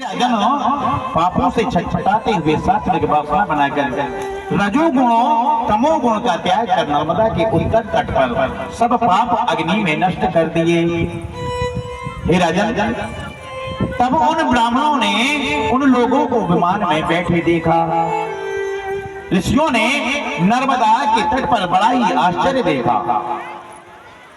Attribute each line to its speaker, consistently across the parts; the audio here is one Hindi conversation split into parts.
Speaker 1: जन पापों से छटपटाते हुए सात्विक वासना बनाकर रजोगुणों तमोगुण का त्याग कर नर्मदा के उत्तर तट पर सब पाप अग्नि में नष्ट कर दिए। हे राजन, तब उन ब्राह्मणों ने उन लोगों को विमान में बैठे देखा। ऋषियों ने नर्मदा के तट पर बड़ा ही आश्चर्य देखा।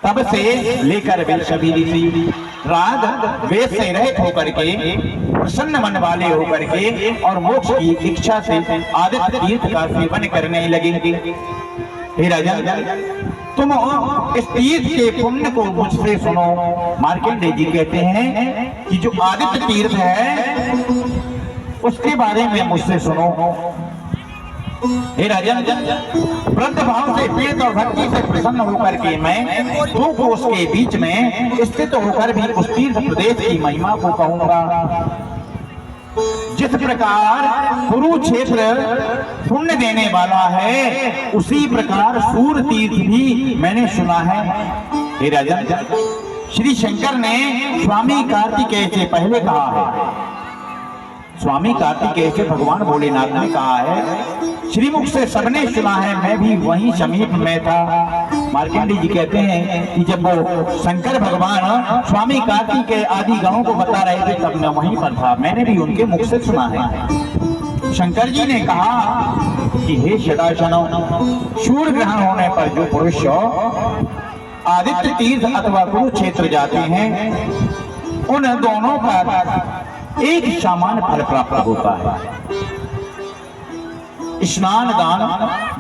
Speaker 1: तब से लेकर वे सभी ऋषि राग वेद से रहित होकर के, प्रसन्न मन वाले होकर के और मोक्ष की इच्छा से आदित्य तीर्थ का सेवन करने लगे। हे राजन, तुम इस तीर्थ के पुण्य को मुझसे सुनो। मार्कंडेय जी कहते हैं कि जो आदित्य तीर्थ है उसके बारे में मुझसे सुनो। हे राजन, वृद्ध भाव से पीड़ित और भक्ति से प्रसन्न होकर के मैं दो कोष के बीच में स्थित होकर भी उस तीर्थ प्रदेश की महिमा को कहूंगा। जिस प्रकार कुरुक्षेत्र पुण्य देने वाला है, उसी प्रकार सूर तीर्थ भी मैंने सुना है। हे राजन, श्री शंकर ने स्वामी कार्तिकेय से पहले कहा है, स्वामी कार्तिकेय से भगवान भोलेनाथ ने कहा है, श्रीमुख से सबने सुना है, मैं भी वहीं समीप में था। मार्कंडेय जी कहते हैं कि जब वो शंकर भगवान स्वामी कार्तिकेय आदि गणों को बता रहे थे तब मैं वहीं पर था, मैंने भी उनके मुख से सुना है। शंकर जी ने कहा कि हे शदाशनव, शूर ग्रहण होने पर जो पुरुष आदित्य तीर्थ अथवा कुरुक्षेत्र जाते हैं, उन दोनों का एक समान फल प्राप्त होता है। स्नान, दान,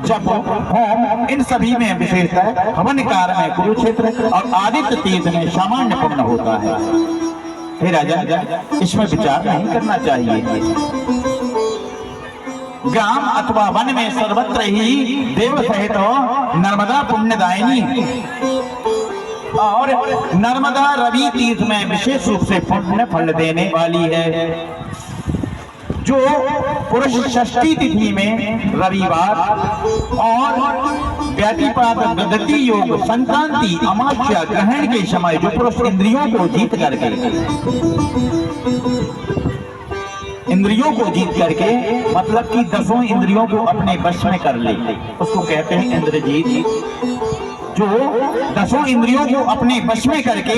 Speaker 1: जप, होम, इन सभी में विशेषतः हवन कार्य में कुरुक्षेत्र और आदित्य तीर्थ में सामान्य पुण्य होता है। हे राजा, इसमें विचार नहीं करना चाहिए। ग्राम अथवा वन में सर्वत्र ही देव सहित नर्मदा पुण्यदायिनी और नर्मदा रवि तीर्थ में विशेष रूप से पुण्य फल देने वाली है। जो पुरुष षष्ठी तिथि में रविवार और व्यतिपात गति योग संक्रांति अमावस्या ग्रहण के समय जो पुरुष इंद्रियों को जीत करके मतलब कि 10 इंद्रियों को अपने वश में कर ले, उसको कहते हैं इंद्रजीत। जो 10 इंद्रियों को अपने वश में करके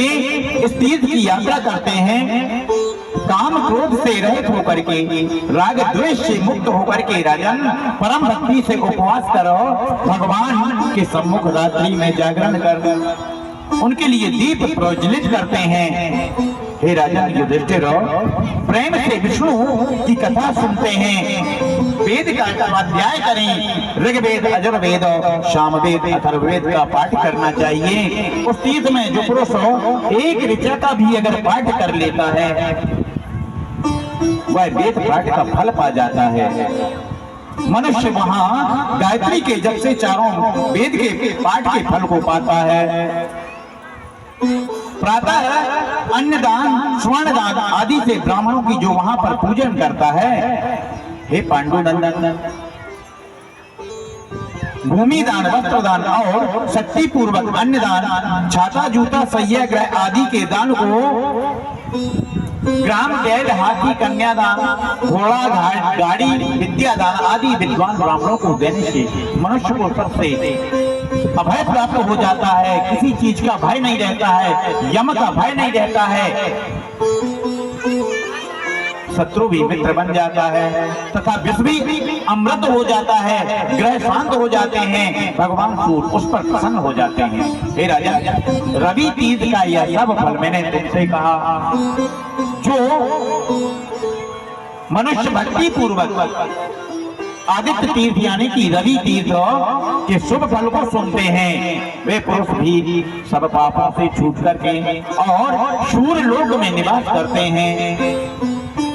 Speaker 1: इस तीर्थ की यात्रा करते हैं, काम क्रोध से रहित होकर के, राग द्वेष से मुक्त होकर के राजन परम भक्ति से उपवास करो, भगवान के सम्मुख रात्रि में जागरण कर उनके लिए दीप प्रज्वलित करते हैं। हे राजन युधिष्ठिर, प्रेम से विष्णु की कथा सुनते हैं, वेद का स्वाध्याय करें, ऋग्वेद, अजुर्वेद, सामवेद, अथर्ववेद का पाठ करना चाहिए। उस तीर्थ में जो पुरुष एक ऋचा का भी अगर पाठ कर लेता है, वह वेद पाठ का फल पा जाता है। मनुष्य वहां गायत्री के जप से चारों वेद के पाठ के फल को पाता है। प्रातः अन्नदान, स्वर्णदान आदि से ब्राह्मणों की जो वहां पर पूजन करता है, हे पांडुनंदन, भूमि दान, वस्त्र दान और शक्ति पूर्वक अन्नदान, छाता, जूता, सैया ग्रह आदि के दान को ग्राम, बैल, हाथी, कन्यादान, घोड़ा, गाड़ी, विद्यादान आदि विद्वान ब्राह्मणों को देने से मनुष्य को सबसे अभय प्राप्त हो जाता है। किसी चीज का भय नहीं रहता है, यम का भय नहीं रहता है, शत्रु भी मित्र बन जाता है तथा विष भी अमृत हो जाता है, ग्रह शांत हो जाते हैं, भगवान सूर्य उस पर प्रसन्न हो जाते हैं। हे राजा, रवि तीर्थ का यह सब फल मैंने तुमसे कहा। जो मनुष्य भक्ति पूर्वक आदित्य तीर्थ यानी कि रवि तीर्थ के शुभ फल को सुनते हैं, वे पुरुष भी सब पापों से छूट करके और शूर लोक में निवास करते हैं।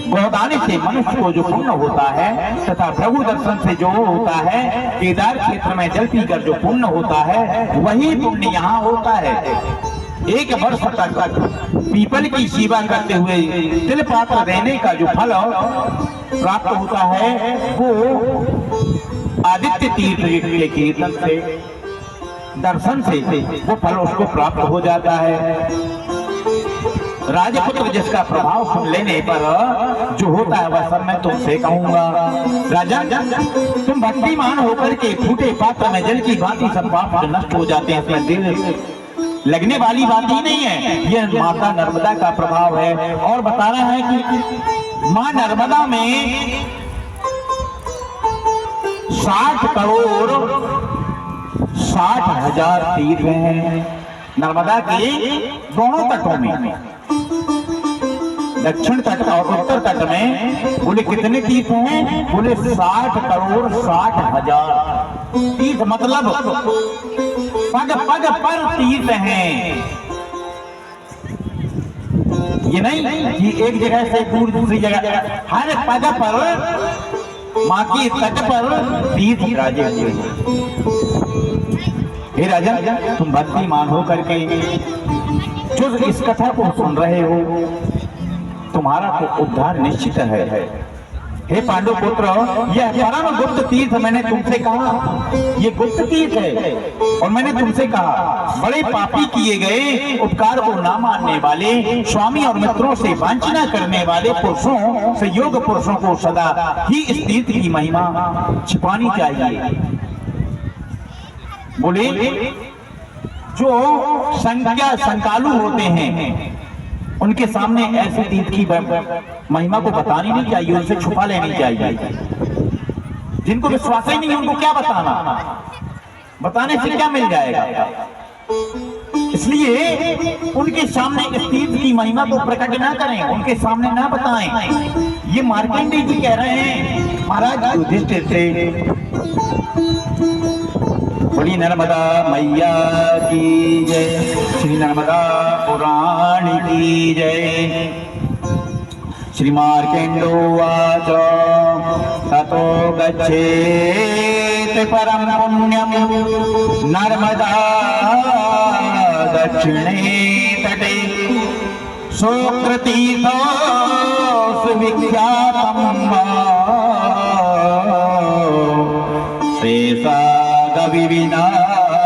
Speaker 1: गोदाने से मनुष्य को जो पुण्य होता है तथा प्रभु दर्शन से जो होता है, केदार क्षेत्र में जल पीकर जो पुण्य होता है, वही पुण्य यहाँ होता है। 1 वर्ष तक पीपल की सेवा करते हुए तिल पात्र देने का जो फल प्राप्त होता है, वो आदित्य तीर्थ के कीर्तन से, दर्शन से वो फल उसको प्राप्त हो जाता है। राजपुत्र जिसका प्रभाव सुन लेने पर जो होता है वह सब मैं तुमसे कहूंगा। राजन, तुम भक्तिमान होकर के फूटे पात्र में जल की भांति सब पाप नष्ट हो जाते हैं, इसमें दिल लगने वाली बात ही नहीं है। यह माता नर्मदा का प्रभाव है। और बता रहा है कि मां नर्मदा में 60 करोड़ 60,000 तीर्थ हैं। नर्मदा के दोनों तटों में, दक्षिण तट और उत्तर तट में बोले कितने तीर्थ हैं? बोले 60 करोड़ 60,000 तीर्थ, मतलब पग पग पर तीर्थ हैं। ये नहीं कि एक जगह से दूसरी जगह, हर पग पर मां की तट पर तीर्थ विराजे हुए हैं। हे राजा, तुम भक्तिमान हो करके जो इस कथा को सुन रहे हो, तुम्हारा तो उद्धार निश्चित है। हे पांडु पुत्र, यह परम गुप्त तीर्थ मैंने तुमसे कहा, ये गुप्त तीर्थ है। और मैंने तुमसे कहा बड़े पापी किए गए, उपकार को ना मानने वाले, स्वामी और मित्रों से वांछना करने वाले पुरुषों से, योग पुरुषों को सदा ही इस तीर्थ की महिमा छिपानी चाहिए। बोले जो संकालु होते हैं उनके सामने ऐसे तीर्थ की महिमा को बतानी नहीं चाहिए, उनसे छुपा लेनी चाहिए। जिनको विश्वास ही नहीं है उनको क्या बताना, बताने से क्या मिल जाएगा। इसलिए उनके सामने इस तीर्थ की महिमा को प्रकट ना करें, उनके सामने ना बताएं। ये मार्कंडेय जी कह रहे हैं महाराज युधिष्ठिर से। बोली नर्मदा मैया की जय, श्री नर्मदा पुराण की जय। श्री मार्कंडेयोवाच ततो गच्छेत् परम पुण्यम नर्मदा दक्षिणे तटे सोकृतीर्थो सुविख्यातम् शेषा विनाशनम्।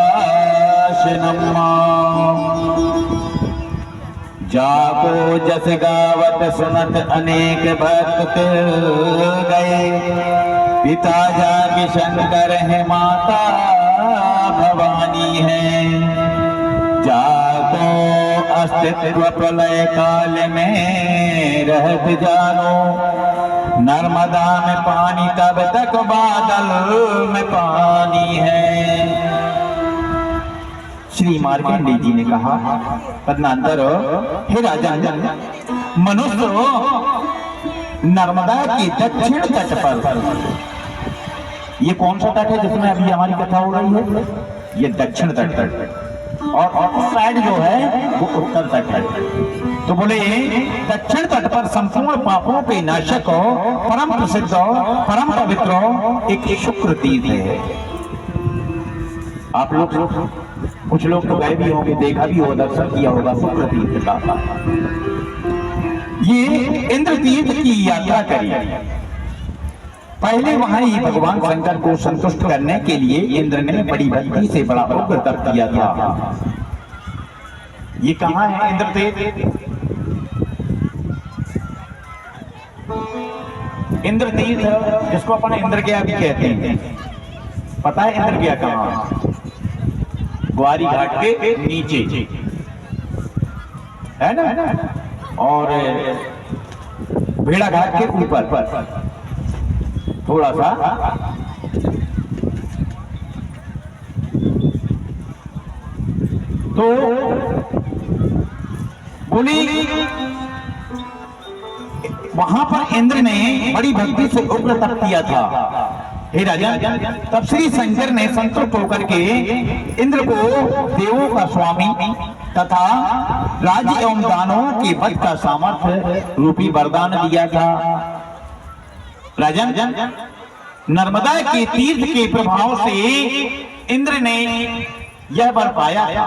Speaker 1: जाको जस गावत सुनत अनेक भक्त गए, पिता जाके शंकर है, माता भवानी है। जाको अस्तित्व प्रलय काल में रहत जानो, नर्मदा में पानी तब तक बादल में पानी है। श्री मार्कंडेय जी ने कहा तदनंतर, हे राजन, मनुष्य नर्मदा के दक्षिण तट पर, ये कौन सा तट है जिसमें अभी हमारी कथा हो रही है? ये दक्षिण तट, और उस साइड जो है वो उत्तर तट है। तो बोले दक्षिण तट पर संपूर्ण पापों के नाशक परम प्रसिद्ध परम पवित्र एक शुक्र तीर्थ है। आप लोग कुछ लोग तो गए भी होंगे, देखा भी होगा, दर्शन किया होगा शुक्र तीर्थ का। ये इंद्र तीर्थ की यात्रा करी। पहले वहां ही भगवान शंकर को संतुष्ट करने के लिए इंद्र ने बड़ी भक्ति से बड़ा उग्र तप किया था। ये कहाँ है इंद्र तीर्थ? इंद्र तीर्थ जिसको अपन इंद्र गया भी कहते हैं, पता है इंद्र गया कहाँ? ग्वारी घाट के नीचे है ना, और भेड़ा घाट के ऊपर थोड़ा सा। तो बोली वहां पर इंद्र ने बड़ी भक्ति से उग्र तप किया था। हे राजा, तब श्री शंकर ने संतुष्ट होकर के इंद्र को देवों का स्वामी तथा राज्य एवं दानवों के वध का सामर्थ्य रूपी वरदान दिया था। राजन, नर्मदा के तीर्थ के प्रभाव से इंद्र ने यह वर पाया था,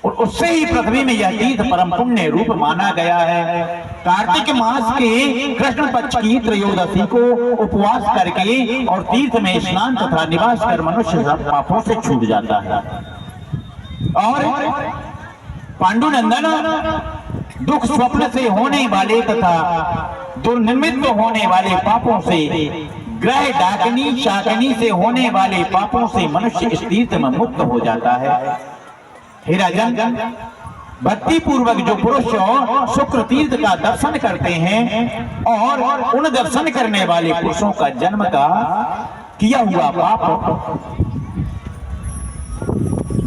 Speaker 1: और उससे ही पृथ्वी में यह तीर्थ परम पुण्य रूप माना गया है। कार्तिक मास के कृष्ण पक्ष की त्रयोदशी को उपवास करके और तीर्थ में स्नान तथा निवास कर मनुष्य सब पापों से छूट जाता है। और पांडुनंदन दुख स्वप्न से होने वाले तथा दुर्निमित्त होने वाले पापों से, ग्रह डाकनी शाकनी से होने वाले पापों से मनुष्य इस तीर्थ में मुक्त हो जाता है। हे राजन, भक्ति पूर्वक जो पुरुष शुक्र तीर्थ का दर्शन करते हैं और उन दर्शन करने वाले पुरुषों का जन्म का किया हुआ पाप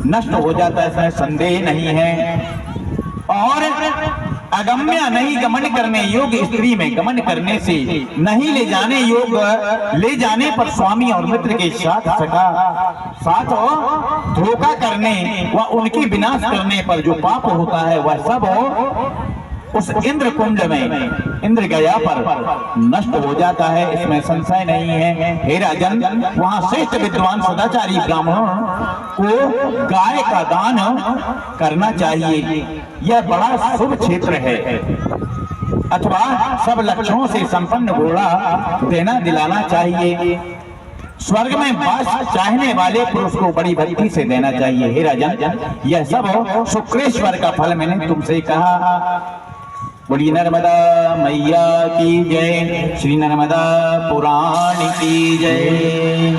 Speaker 1: नष्ट हो जाता है, इसमें संदेह नहीं है। और अगम्य नहीं गमन करने योग्य स्त्री में गमन करने से नहीं ले जाने योग्य ले जाने पर स्वामी और मित्र के साथ साथ धोखा करने व उनकी विनाश करने पर जो पाप होता है वह सब उस इंद्र कुंड में इंद्र गया पर नष्ट हो जाता है, इसमें संशय नहीं है। हे राजन, वहां श्रेष्ठ विद्वान सदाचारी ब्राह्मण को गाय का दान करना चाहिए। यह बड़ा शुभ क्षेत्र है, अथवा सब लक्षणों से संपन्न घोड़ा देना दिलाना चाहिए। स्वर्ग में वास चाहने वाले पुरुष को बड़ी भक्ति से देना चाहिए। हे राजन, यह सब शुक्रेश्वर का फल मैंने तुमसे कहा। बोलिए नर्मदा मैया की जय, श्री नर्मदा पुराण की जय।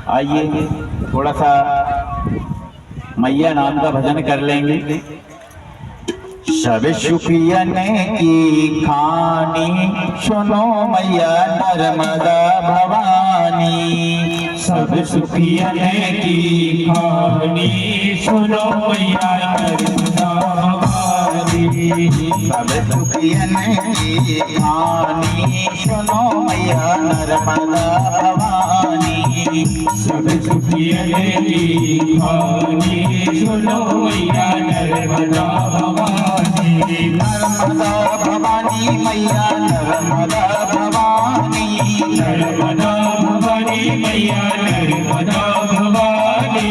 Speaker 1: आइए थोड़ा सा मैया नाम का भजन कर लेंगे। सब सुखियन की खानी सुनो मैया नर्मदा भवानी, सब सुखियन की खानी सुनो मैया नर्मदा भवानी, सब सुखियन की खानी सुनो मैया नर्मदा भवानी, सब सुखियन की खानी सुनो मैया नर्मदा भवानी, नर्मदा भवानी मैया नर्मदा भवानी, नर्मदा भवानी मैया नर्मदा भवानी,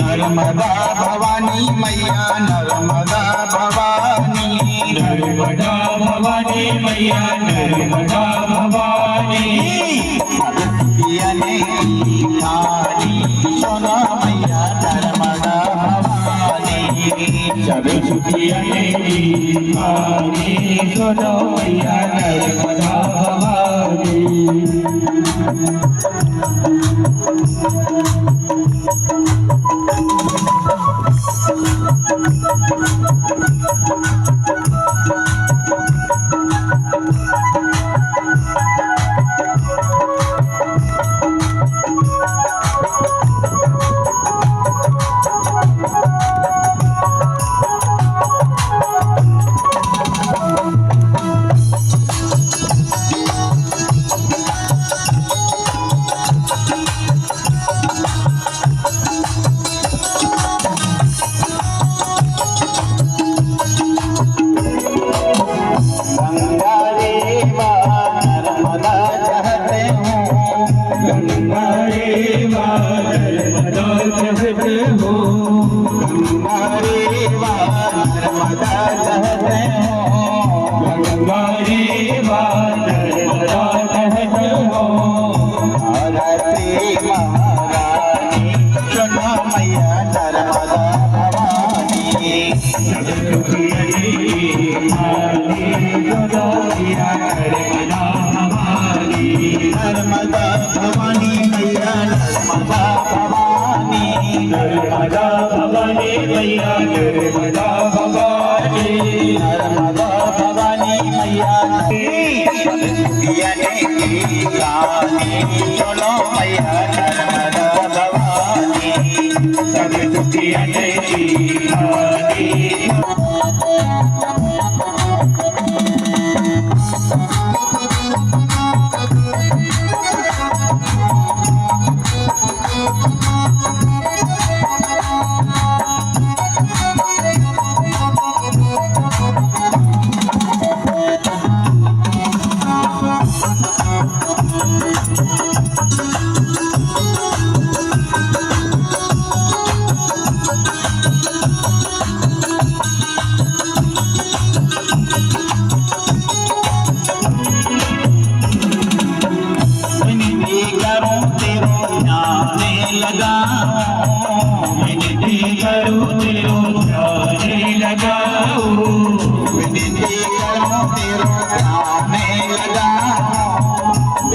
Speaker 1: नर्मदा भवानी मैया नर्मदा भवानी, नर्मदा भवानी मैया नर्मदा भवानी, सोना मैया नर्मदा भवानी, सब सुखियने की खानी सुनो मैया नर्मदा भवानी। नर्मदा भवानी मैया नर्मदा भवानी, नर्मदा भवानी मैया नर्मदा भवानी, नर्मदा भवानी मैया चलो मैया नर्मदा भवानी, सब दुखियने की खानी।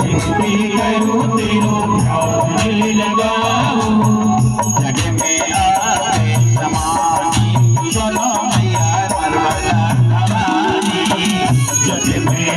Speaker 1: करूं तेरो ध्यान लगाऊं जग में आए समानी चलो मैया नर्मदा भवानी जग में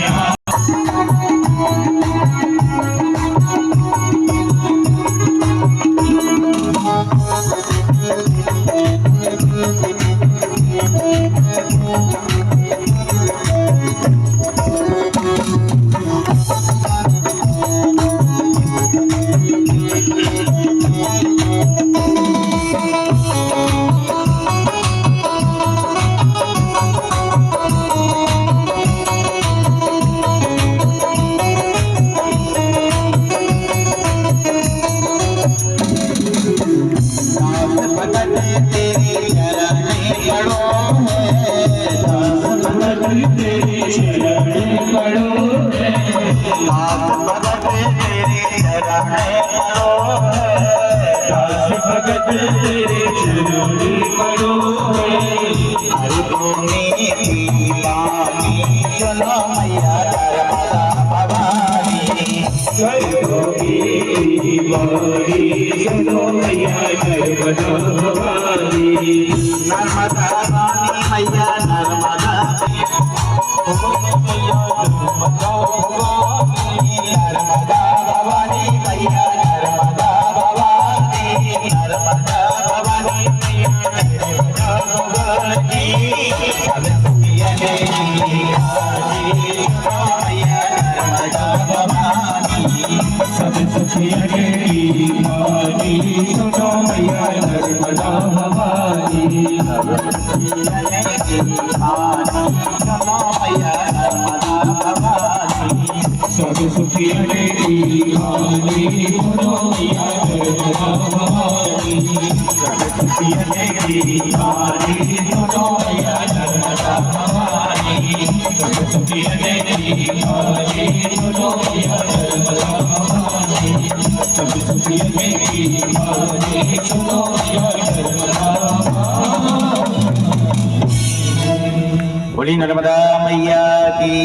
Speaker 1: बोली नर्मदा मैया की,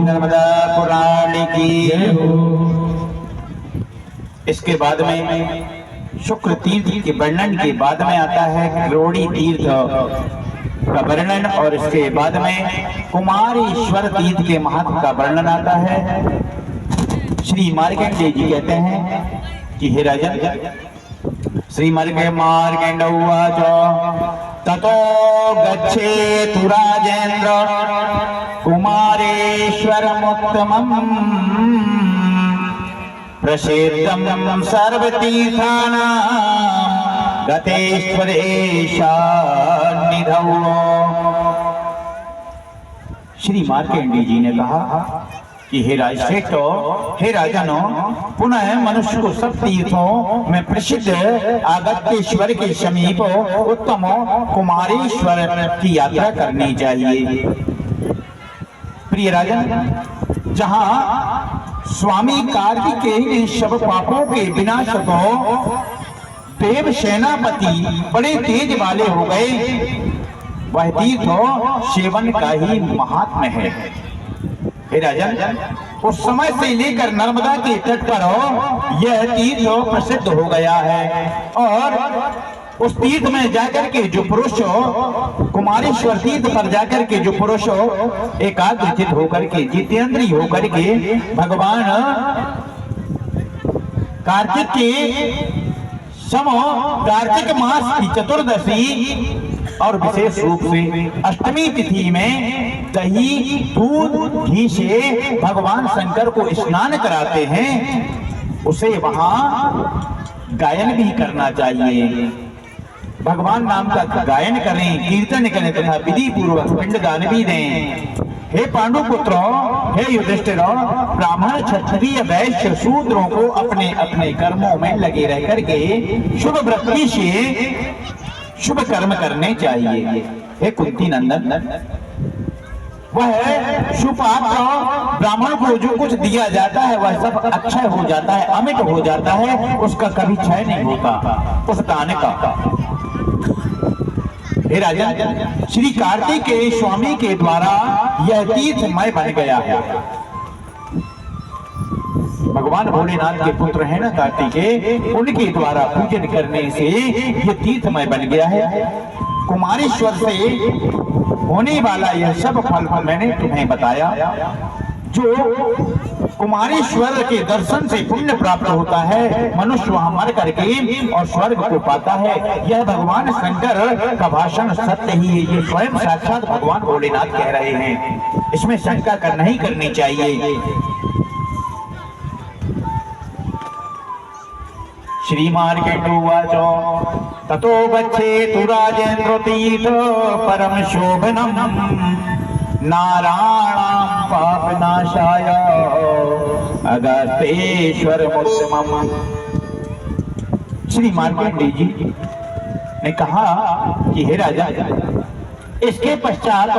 Speaker 1: नर्मदा पुराण की। इसके बाद में शुक्र तीर्थ के वर्णन के बाद में आता है क्रोड़ी तीर्थ का वर्णन, और इसके बाद में कुमारेश्वर तीर्थ के महत्व का वर्णन आता है। श्री मार्कंडेय जी कहते हैं कि हे राजन, श्री मार्कंडेय उवाच ततो गच्छेतु राजेन्द्र कुमारेश्वरमुत्तमम् प्रसिद्धं सर्वतीर्थानां गतेश्वरेशान्निधौ। श्री मार्कंडेय जी ने कहा कि हे राजश्रेष्ठ, हे राजनो, पुनः मनुष्य को सब तीर्थों में प्रसिद्ध अगस्त्येश्वर के समीप उत्तम कुमारेश्वर की यात्रा करनी चाहिए। प्रिय राजन, जहाँ स्वामी कार्तिकेय ने सब पापों के विनाश को देव सेनापति बड़े तेज वाले हो गए, वह तीर्थ सेवन का ही महात्म्य है। हे राजन, उस समय से लेकर नर्मदा के तट पर यह तीर्थ प्रसिद्ध हो गया है, और उस तीर्थ में जाकर के जो पुरुष, कुमारेश्वर तीर्थ पर जाकर के जो पुरुष एकाग्रचित होकर के, जितेंद्रिय होकर के भगवान कार्तिक के कार्तिक मास की चतुर्दशी और विशेष रूप से अष्टमी तिथि में दही दूध घी से भगवान शंकर को स्नान कराते हैं, उसे वहां गायन भी करना चाहिए। भगवान नाम का गायन करें, कीर्तन करें तथा विधि पूर्वक पिंडदान भी दें। हे पांडु पुत्रों, हे युधिष्ठिरों, ब्राह्मण क्षत्रिय वैश्य शूद्रों को अपने अपने कर्मों में लगे रह करके शुभ वृत्ति से शुभ कर्म करने चाहिए। हे कुंती नंदन, वह सुपात्र ब्राह्मण को जो कुछ दिया जाता है वह सब अक्षय हो जाता है, अमिट हो जाता है, उसका कभी क्षय नहीं होता उस दान का। हे राजन, श्री कार्तिकेय स्वामी के द्वारा यह तीर्थमय बन गया है। भगवान भोलेनाथ के पुत्र है ना कार्तिकेय, उनके द्वारा पूजन करने से ये तीर्थमय बन गया है। कुमारेश्वर से होने वाला यह सब फल मैंने तुम्हें बताया। जो कुमारेश्वर के दर्शन से पुण्य प्राप्त होता है, मनुष्य वहां मर करके और स्वर्ग को पाता है। यह भगवान शंकर का भाषण सत्य ही है, ये स्वयं साक्षात भगवान भोलेनाथ कह रहे हैं, इसमें शंका नहीं करनी चाहिए। श्री मार्केण्डोवाचो ततो गच्छेतु राजेन्द्र तीर्थ परम शोभनम नारायणां पापनाशाय अगस्त्येश्वर मुत्तमम्। श्री मार्कंडेय जी ने कहा कि हे राजा, इसके पश्चात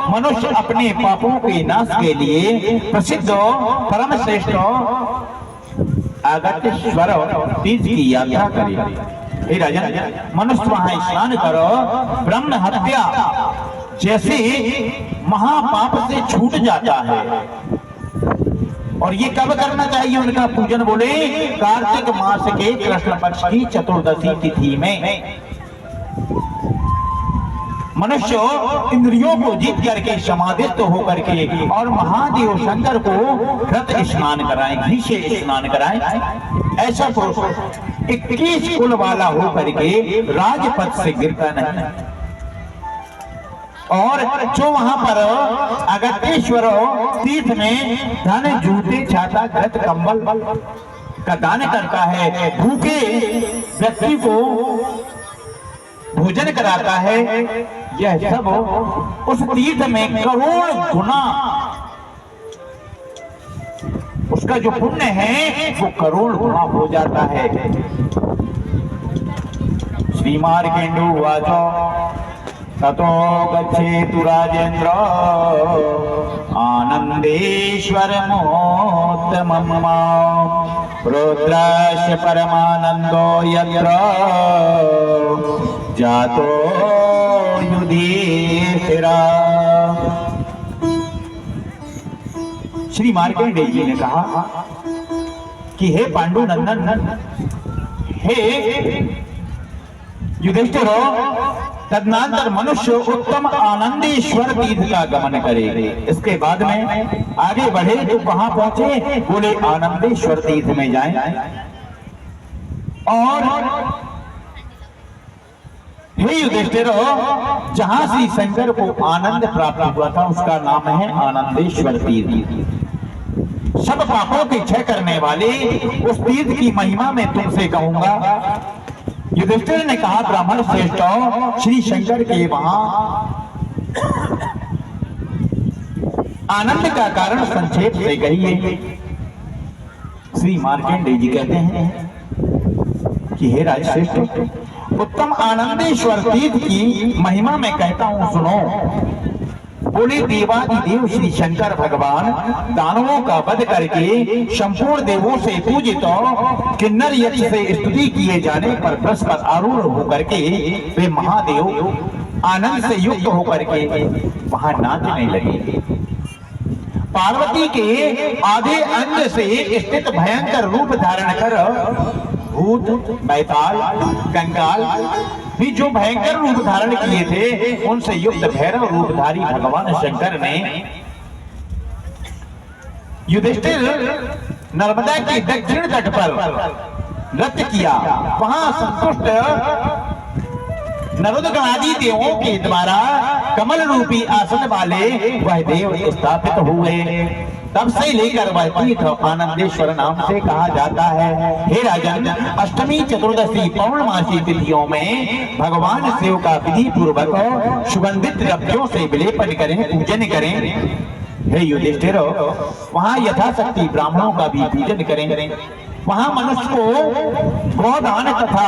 Speaker 1: मनुष्य अपने पापों के नाश के लिए प्रसिद्ध परम श्रेष्ठ अगस्त्येश्वर तीर्थ की यात्रा करे। हे राजा, मनुष्य वहां स्नान करो, ब्रह्म हत्या जैसे महापाप से छूट जाता है। और ये कब करना चाहिए उनका पूजन? बोले कार्तिक मास के कृष्ण पक्ष की चतुर्दशी तिथि में। मनुष्य इंद्रियों को जीत करके समाधिस्थ होकर के और महादेव शंकर को व्रत स्नान कराएं, घी से स्नान कराएं। ऐसा पुरुष 21 कुल वाला होकर के राजपथ से गिरता नहीं। और जो वहां पर अगस्त्येश्वर तीर्थ में धन, जूते, छाता, गृह, कंबल का दान करता है, भूखे व्यक्ति को भोजन कराता है, यह सब उस तीर्थ में करोड़ गुना उसका जो पुण्य है वो करोड़ गुना हो जाता है। श्री मार्कण्डेयवाचो ततो गच्छेतु राजेन्द्र आनंदेश्वर मोत्तमम् रुद्रस्य परमानंदो यत्र जातो युधिष्ठिरा। श्री मार्कंडेय जी ने कहा कि हे पांडुनंदन, हे युधिष्ठिर, तदनंतर मनुष्य उत्तम आनंदेश्वर तीर्थ का गमन करे। इसके बाद में आगे बढ़े तो कहां पहुंचे? बोले आनंदेश्वर तीर्थ में जाएं। और हे युधिष्ठिर, जहां श्री शंकर को आनंद प्राप्त हुआ था उसका नाम है आनंदेश्वर तीर्थ। सब पापों की क्षय करने वाले उस तीर्थ की महिमा में तुमसे कहूंगा। युधिष्ठिर ने कहा, ब्राह्मण श्रेष्ठ, श्री शंकर के वहां आनंद का कारण संक्षेप से कहिए। श्री मार्कंडेय जी कहते हैं कि हे राजश्रेष्ठ, उत्तम आनंदेश्वर तीर्थ की महिमा मैं कहता हूं, सुनो। बोले देवादिदेव श्री शंकर भगवान दानवों का वध करके संपूर्ण देवों से पूजित किन्नर यक्ष से स्तुति किए जाने पर बृष पर आरूढ़ होकर के वे महादेव आनंद से युक्त होकर के वहां नाचने लगे। पार्वती के आधे अंग से स्थित भयंकर रूप धारण कर भूत, बैताल, कंकाल भी जो भयंकर रूप धारण किए थे, उनसे युक्त भैरव रूपधारी भगवान शंकर ने युधिष्ठिर नर्मदा के दक्षिण तट पर नृत्य किया। वहां संतुष्ट नरोदगणादि देवों के द्वारा कमल रूपी आसन वाले वह देव स्थापित हुए। तब से लेकर वह तीर्थ आनंदेश्वर नाम से कहा जाता है। हे राजन, अष्टमी, चतुर्दशी, पौर्णमासी तिथियों में भगवान शिव का विधि पूर्वक सुगंधित द्रव्यों से विलेपन करें, पूजन करें। हे युधिष्ठिर, वहां यथाशक्ति ब्राह्मणों का भी पूजन करें। वहां मनुष्य को गोदान तथा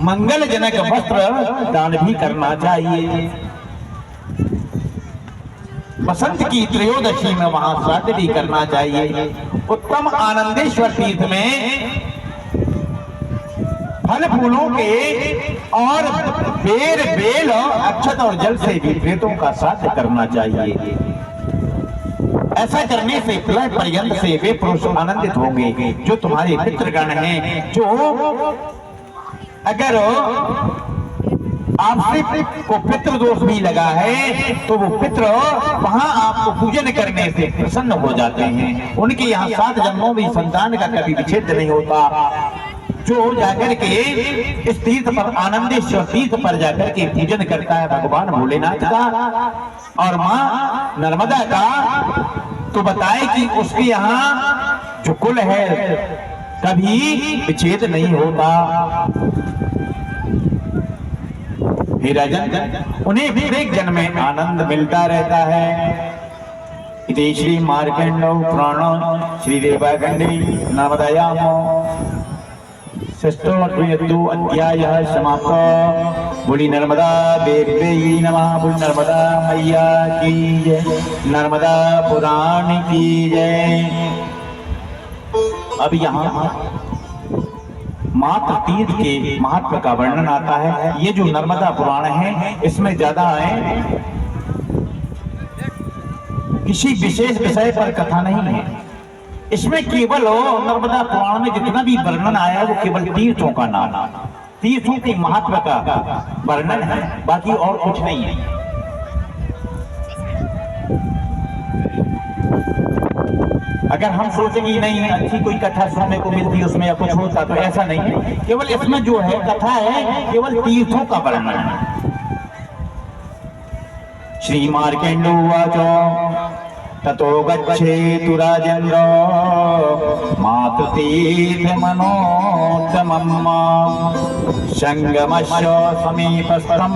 Speaker 1: मंगलजनक वस्त्र दान भी करना चाहिए। बसंत की त्रयोदशी में वहां श्राद्ध भी करना चाहिए। उत्तम आनंदेश्वर तीर्थ में फल फूलों के और बेर, बेल, अक्षत और जल से भी प्रेतों का श्राद्ध करना चाहिए। ऐसा करने से प्रलय पर्यंत से वे पुरुष आनंदित होंगे जो तुम्हारे पितृगण हैं। जो अगर आपसे को पितृ दोष भी लगा है तो वो पितृ वहां आपको पूजन करने से प्रसन्न हो जाते हैं। उनके यहाँ 7 जन्मों में संतान का कभी विच्छेद नहीं होता। जो जाकर के इस तीर्थ पर आनंदेश्वर तीर्थ पर जाकर के पूजन करता है भगवान भोलेनाथ का और माँ नर्मदा का, तो बताए कि उसके यहाँ जो कुल है कभी विच्छेद नहीं होता। हे राजन, उन्हें प्रत्येक जन्म में आनंद मिलता रहता है। इति श्री मार्कंडो पुराण श्री देवाखंडे नर्मदायामो षष्ठो अध्याय समाप्त। बोली नर्मदा देवी नमः। बोली नर्मदा मैया की जय, नर्मदा पुराण की जय। अब यहाँ मात्र तीर्थ के महत्व का वर्णन आता है। ये जो नर्मदा पुराण है इसमें ज्यादा है किसी विशेष विषय पर कथा नहीं है। इसमें केवल नर्मदा पुराण में जितना भी वर्णन आया है वो केवल तीर्थों का नाम, तीर्थों के महत्व का वर्णन है, बाकी और कुछ नहीं है। अगर हम सोचेंगे नहीं अच्छी कोई कथा सुनने को मिलती उसमें या कुछ होता, तो ऐसा नहीं है। केवल इसमें जो है कथा है केवल तीर्थों का वर्णन है। श्री मार्कंडो उवाच ततो गच्छेतु राजेन्द्र मातृतीर्थ मनोत्तमम् संगमस्य समीपस्थं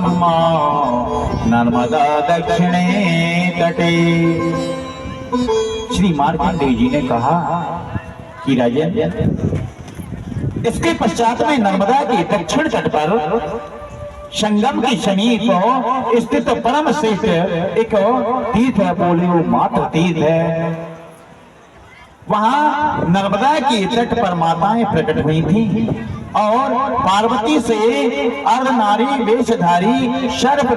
Speaker 1: नर्मदा दक्षिणे तटे। श्री मार्कंडेय जी ने कहा कि राजेंद्र, इसके पश्चात में नर्मदा के दक्षिण तट पर संगम के समीप स्थित परम श्रेष्ठ एक तीर्थ है, बोले वो मात्र तीर्थ है। वहां नर्मदा के तट पर माताएं प्रकट हुई थी और पार्वती से अर्धनारी वेशधारी सर्प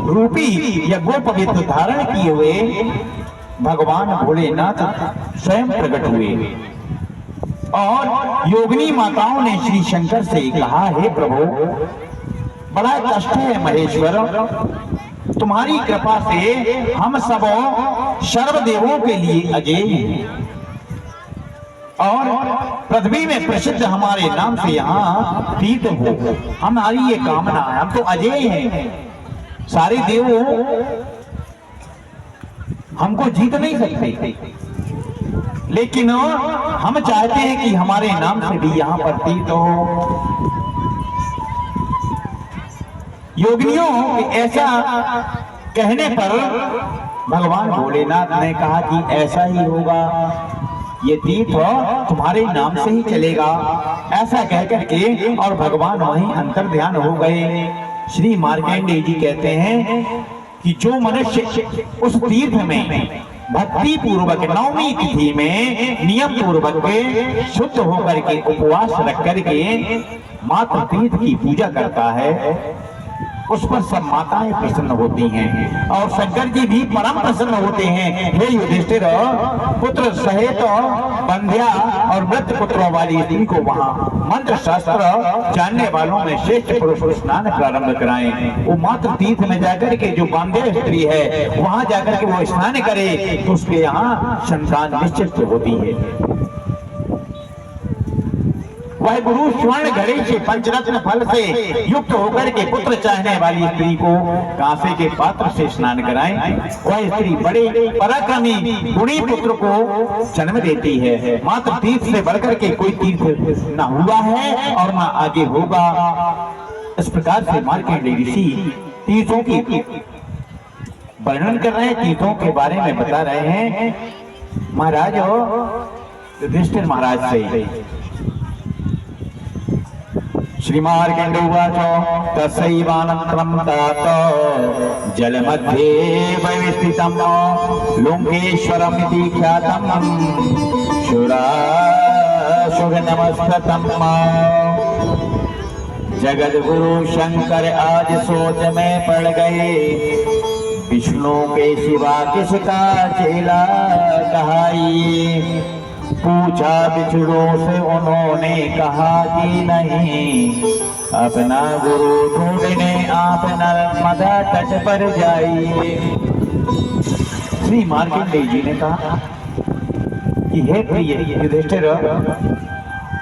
Speaker 1: रूपी यज्ञोपवीत धारण किए हुए भगवान भोलेनाथ स्वयं प्रकट हुए और योगिनी माताओं ने श्री शंकर से कहा, हे प्रभु, बड़ा कष्ट है महेश्वर, तुम्हारी कृपा से हम सब सर्वदेवों के लिए अजय हैं और पृथ्वी में प्रसिद्ध हमारे नाम से यहाँ तीर्थ हो। हमारी ये कामना है, हम तो अजय हैं, सारे देव हमको जीत नहीं सकते, लेकिन हम चाहते हैं कि हमारे नाम से भी यहाँ पर तीर्थ हो। योगिनियों ऐसा कहने पर भगवान भोलेनाथ ने कहा कि ऐसा ही होगा, ये तीर्थ तुम्हारे नाम से ही चलेगा। ऐसा कहकर के और भगवान वहीं अंतर ध्यान हो गए। श्री मार्कंडेय जी कहते हैं कि जो मनुष्य उस तीर्थ में भक्ति पूर्वक नवमी तिथि में नियम पूर्वक शुद्ध होकर के उपवास रख करके मात्र तीर्थ की पूजा करता है, उस पर सब माताएं प्रसन्न होती हैं और शंकर जी भी परम प्रसन्न होते हैं। हे युधिष्ठिर, पुत्र सहित बंध्या और मृत पुत्रों वाली स्त्री को वहाँ मंत्र शास्त्र जानने वालों में श्रेष्ठ पुरुष स्नान प्रारंभ कराएं। वो मात्र तीर्थ में जाकर के जो बांध्य स्त्री है वहाँ जाकर के वो स्नान करे तो उसके यहाँ संतान निश्चित होती है। वह गुरु स्वर्ण घड़ी से पंचरत्न फल से युक्त होकर के पुत्र चाहने वाली स्त्री को कांसे के पात्र से स्नान कराएं। वह स्त्री बड़े पराक्रमी गुणी पुत्र को जन्म देती है। मात्र तीर्थ से बढ़कर के कोई तीर्थ न हुआ है और न आगे होगा। इस प्रकार से मार्कंडेय ऋषि तीर्थों की वर्णन कर रहे हैं, तीर्थों के बारे में बता रहे हैं। महाराज युधिष्ठिर महाराज से श्री मार्कंडेय उवाच तस्यैवानन्तरं तात जलमध्ये वैस्थितं लोकेश्वरमिति ख्यातं शुराशुरनमस्ततं जगद्गुरु शंकर आज सोच में पड़ गए। विष्णु के सिवा किसका चेला कहाई। पूछा बिछड़ों से उन्होंने कहा कि नहीं, अपना गुरु ढूंढने आप नर्मदा तट पर जाइए। श्री मार्कंडेय जी ने कहा कि हे प्रिय युधिष्ठिर,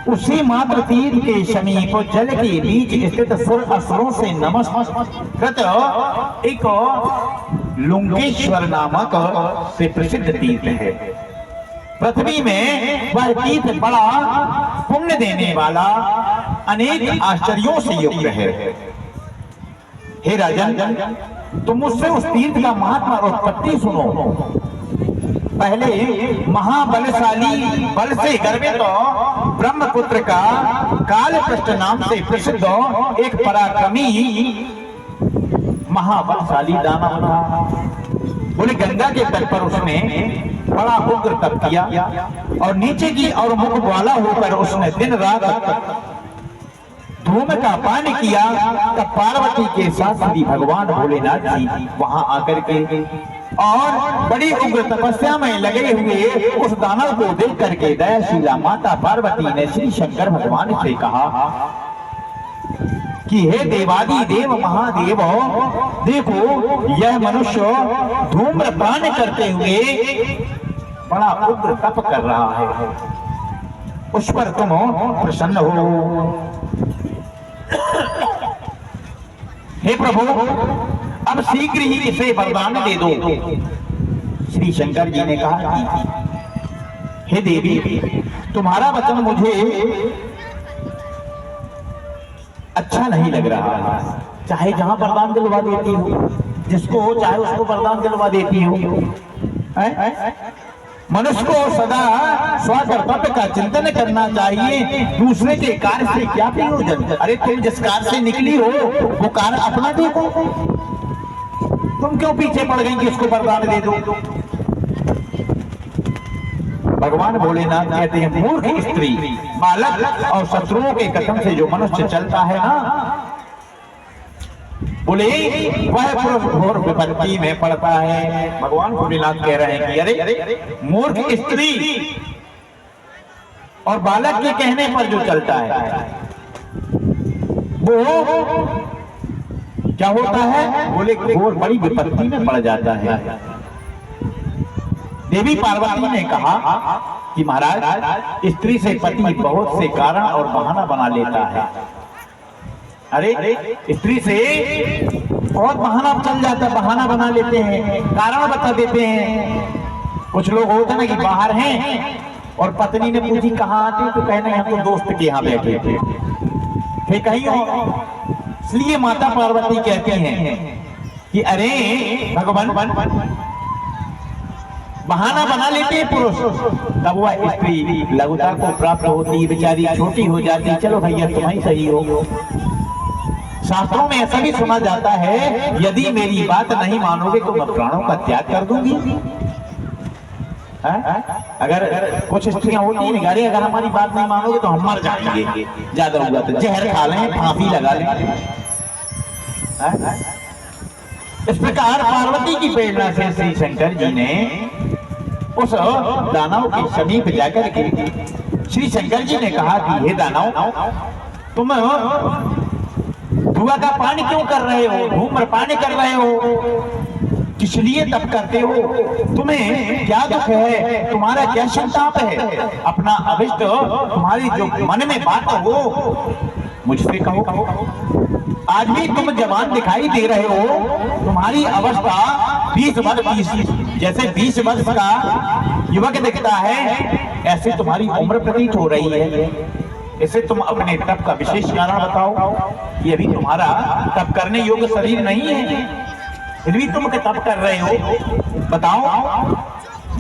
Speaker 1: उसी मात्र तीर के समीप जल के बीच स्थित सुर असुरों से नमस्कृत एक लुंकेश्वर नामक से प्रसिद्ध तीर्थ है। पृथ्वी में वह तीर्थ बड़ा पुण्य देने वाला, अनेक आश्चर्यों से युक्त है। हे राजन, तुम मुझसे उस तीर्थ का महात्मा और उत्पत्ति सुनो। पहले महाबलशाली, बल से गर्वित ब्रह्मपुत्र का कालपृष्ठ नाम से प्रसिद्ध एक पराक्रमी महाबलशाली दानव था। बोले गंगा के तट पर उसने बड़ा उग्र तप किया और नीचे की और मुख वाला होकर उसने दिन रात धूम का पान किया। तब पार्वती के साथ श्री भगवान भोलेनाथ जी वहां आकर के और बड़ी उग्र तपस्या में लगे हुए उस दानव को देख करके दयाशीला माता पार्वती ने श्री शंकर भगवान से कहा कि हे देवादि देव महादेव, देखो यह मनुष्य धूम्रपान करते हुए बड़ा उग्र तप कर रहा है, उस पर तुम प्रसन्न हो। हे प्रभु, अब शीघ्र ही इसे वरदान दे दो। श्री शंकर जी ने कहा कि हे देवी, तुम्हारा वचन मुझे अच्छा नहीं लग रहा है। चाहे जहां वरदान दिलवा देती हो, जिसको चाहे उसको वरदान दिलवा देती हो। मनुष्य को सदा स्वकर्तव्य का चिंतन करना चाहिए, दूसरे के कार्य से क्या प्रयोजन। अरे तुम जिस कार्य से निकली हो वो कार्य अपना देखो, तुम क्यों पीछे पड़ गई कि उसको वरदान दे दो। भगवान भोलेनाथ कहते हैं, मूर्ख स्त्री, बालक और शत्रुओं के कथन से जो मनुष्य चलता है ना, बोले वह पुरुष घोर विपत्ति में पड़ता है। भगवान भोलेनाथ कह रहे हैं कि अरे मूर्ख स्त्री और बालक के कहने पर जो चलता है वो क्या होता है, बोले घोर बड़ी विपत्ति में पड़ जाता है। देवी पार्वती ने कहा कि महाराज, स्त्री से पति बहुत से कारण और बहाना बना लेता है। अरे स्त्री से बहुत बहाना चल जाता है, बहाना बना लेते हैं, कारण बता देते हैं। कुछ लोग होते ना कि बाहर हैं और पत्नी ने पूछी कहाँ आते, तो कहना हम तो दोस्त के यहाँ बैठे थे, फिर कहीं हो। इसलिए माता पार्वती कहती हैं कि अरे भगवान, बहाना बना लेते हैं पुरुष, तब वह स्त्री लघुता को प्राप्त होती, बेचारी छोटी हो जाती। चलो भैया तुम ही सही हो। शास्त्रों में ऐसा भी सुना जाता है, यदि मेरी बात नहीं मानोगे तो मैं प्राणों का त्याग कर दूंगी। अगर कुछ स्त्रियां होती हैं, अरे अगर हमारी बात नहीं मानोगे तो हम मर जाएंगे, ज्यादा हुआ तो जहर खा लें, फांसी लगा लें। इस प्रकार पार्वती की प्रेरणा से श्री शंकर जी ने उस दानव के समीप जाकर के श्री शंकर जी ने कहा कि हे दानव, तुम धुआं का पानी क्यों कर रहे हो, धूम्रपान कर रहे हो, किस लिए तप करते हो, तुम्हें क्या दुख है, तुम्हारा क्या संताप है, अपना अभिष्ट तुम्हारी जो मन में बात हो मुझसे कहो। आज भी तुम जवान दिखाई दे रहे हो, तुम्हारी अवस्था 20 वर्ष, जैसे 20 वर्ष का युवक दिखता है ऐसे तुम्हारी उम्र प्रतीत हो रही है। इसे तुम अपने तप का विशेष कारण बताओ। ये भी तुम्हारा तप करने योग्य शरीर नहीं है, फिर भी तुम तप कर रहे हो, बताओ।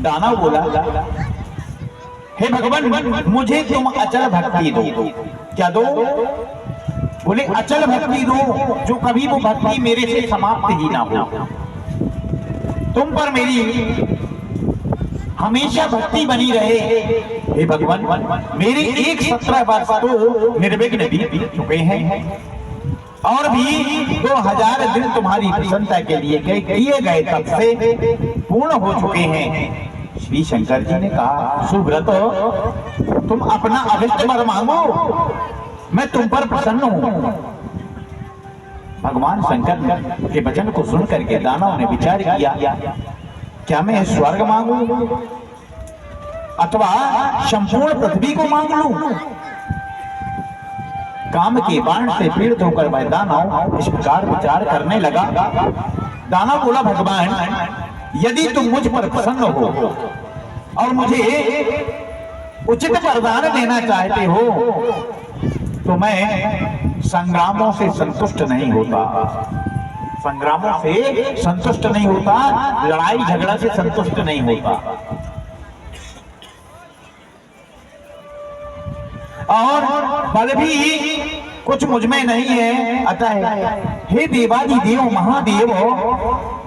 Speaker 1: दानव बोला, हे भगवान, मुझे तुम अचल भक्ति दो। क्या दो? बोले अचल भक्ति दो, जो कभी वो भक्ति मेरे से समाप्त ही ना हो। तुम पर मेरी हमेशा भक्ति बनी रहे। हे भगवान, मेरे 17 वर्ष तो निर्विघ्न बीत चुके हैं। और भी 2000 दिन तुम्हारी प्रसन्नता के लिए किए गए तब से पूर्ण हो चुके हैं। श्री शंकर जी ने कहा, सुव्रत तुम अपना अभिष्ट वर मांगो, मैं तुम पर प्रसन्न हूं। भगवान शंकर के वचन को सुन करके दानव ने विचार किया, क्या मैं स्वर्ग मांगू अथवा संपूर्ण पृथ्वी को मांग लूं? काम के बाण से पीड़ित होकर वह दानव इस प्रकार विचार करने लगा। दानव बोला, भगवान यदि तुम मुझ पर प्रसन्न हो और मुझे उचित वरदान देना चाहते हो तो मैं संग्रामों से संतुष्ट नहीं होता, संग्रामों से संतुष्ट नहीं होता, लड़ाई झगड़ा से संतुष्ट नहीं होता। और बल भी कुछ मुझ में नहीं है। अतः हे देवादि देव महादेव,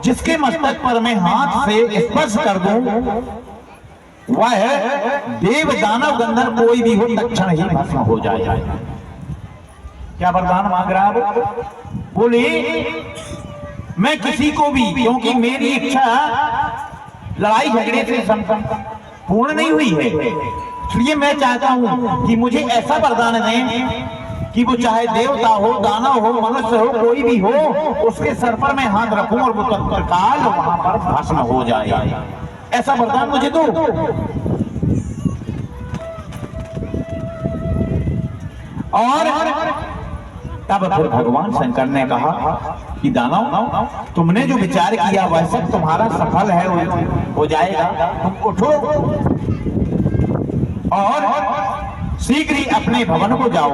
Speaker 1: जिसके मस्तक पर मैं हाथ से स्पर्श कर दूं वह देव दानव गंधर्व कोई भी हो तत्क्षण ही भस्म हो जाए। क्या वरदान मांग रहा है? बोले, मैं किसी को भी, क्योंकि मेरी इच्छा लड़ाई झगड़े से पूर्ण नहीं हुई है, इसलिए मैं चाहता हूं कि मुझे ऐसा वरदान दें कि वो चाहे देवता हो, दानव हो, मनुष्य हो, कोई भी हो, उसके सर पर मैं हाथ रखूं और वो तत्काल वहां पर भस्म हो जाए। ऐसा वरदान मुझे दो। और तब फिर भगवान शंकर ने कहा कि दानव, तुमने जो विचार किया वह सब तुम्हारा सफल है, हो जाएगा। तुम उठो और शीघ्र ही अपने भवन को जाओ।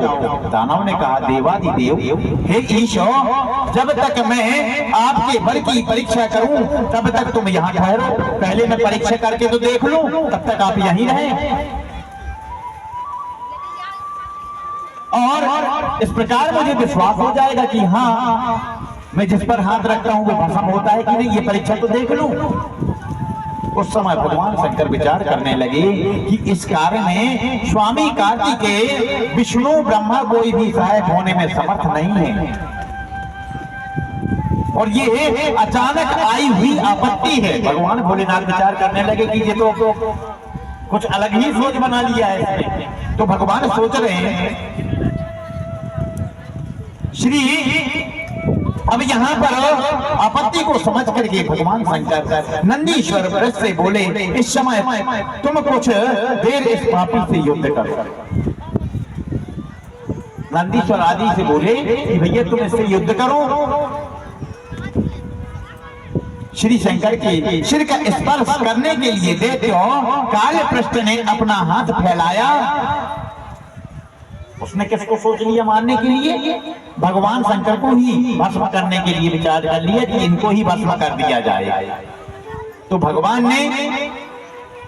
Speaker 1: दानव ने कहा, देवादिदेव हे ईश्वर, जब तक मैं आपके वर की परीक्षा करूं तब तक तुम यहाँ ठहरो, पहले मैं परीक्षा करके तो देख लूं, तब तक आप यहीं रहें। और इस प्रकार मुझे विश्वास हो जाएगा कि हाँ, मैं जिस पर हाथ रखता हूं वो भस्म होता है कि नहीं, ये परीक्षा तो देख लूं। उस समय भगवान शंकर विचार करने लगे कि इस कार्य में स्वामी कार्तिकेय, विष्णु, ब्रह्मा कोई भी सहायक होने में समर्थ नहीं है, और ये अचानक आई हुई आपत्ति है। भगवान भोलेनाथ विचार करने लगे कि ये तो कुछ अलग ही सोच बना लिया है इसने। तो भगवान सोच रहे हैं, श्री अब यहाँ पर आपत्ति को समझ करके भगवान शंकर नंदीश्वर वृक्ष से बोले, इस समय तुम कुछ देर इस पापी से युद्ध करो। नंदीश्वर आदि से बोले कि भैया तुम इससे युद्ध करो। श्री शंकर के सिर का स्पर्श करने के लिए दैत्य कालपृष्ठ ने अपना हाथ फैलाया। उसने किसको सोच लिया मारने के लिए? भगवान शंकर को ही भस्म करने के लिए विचार कर लिया कि इनको ही भस्म कर दिया जाए। तो भगवान ने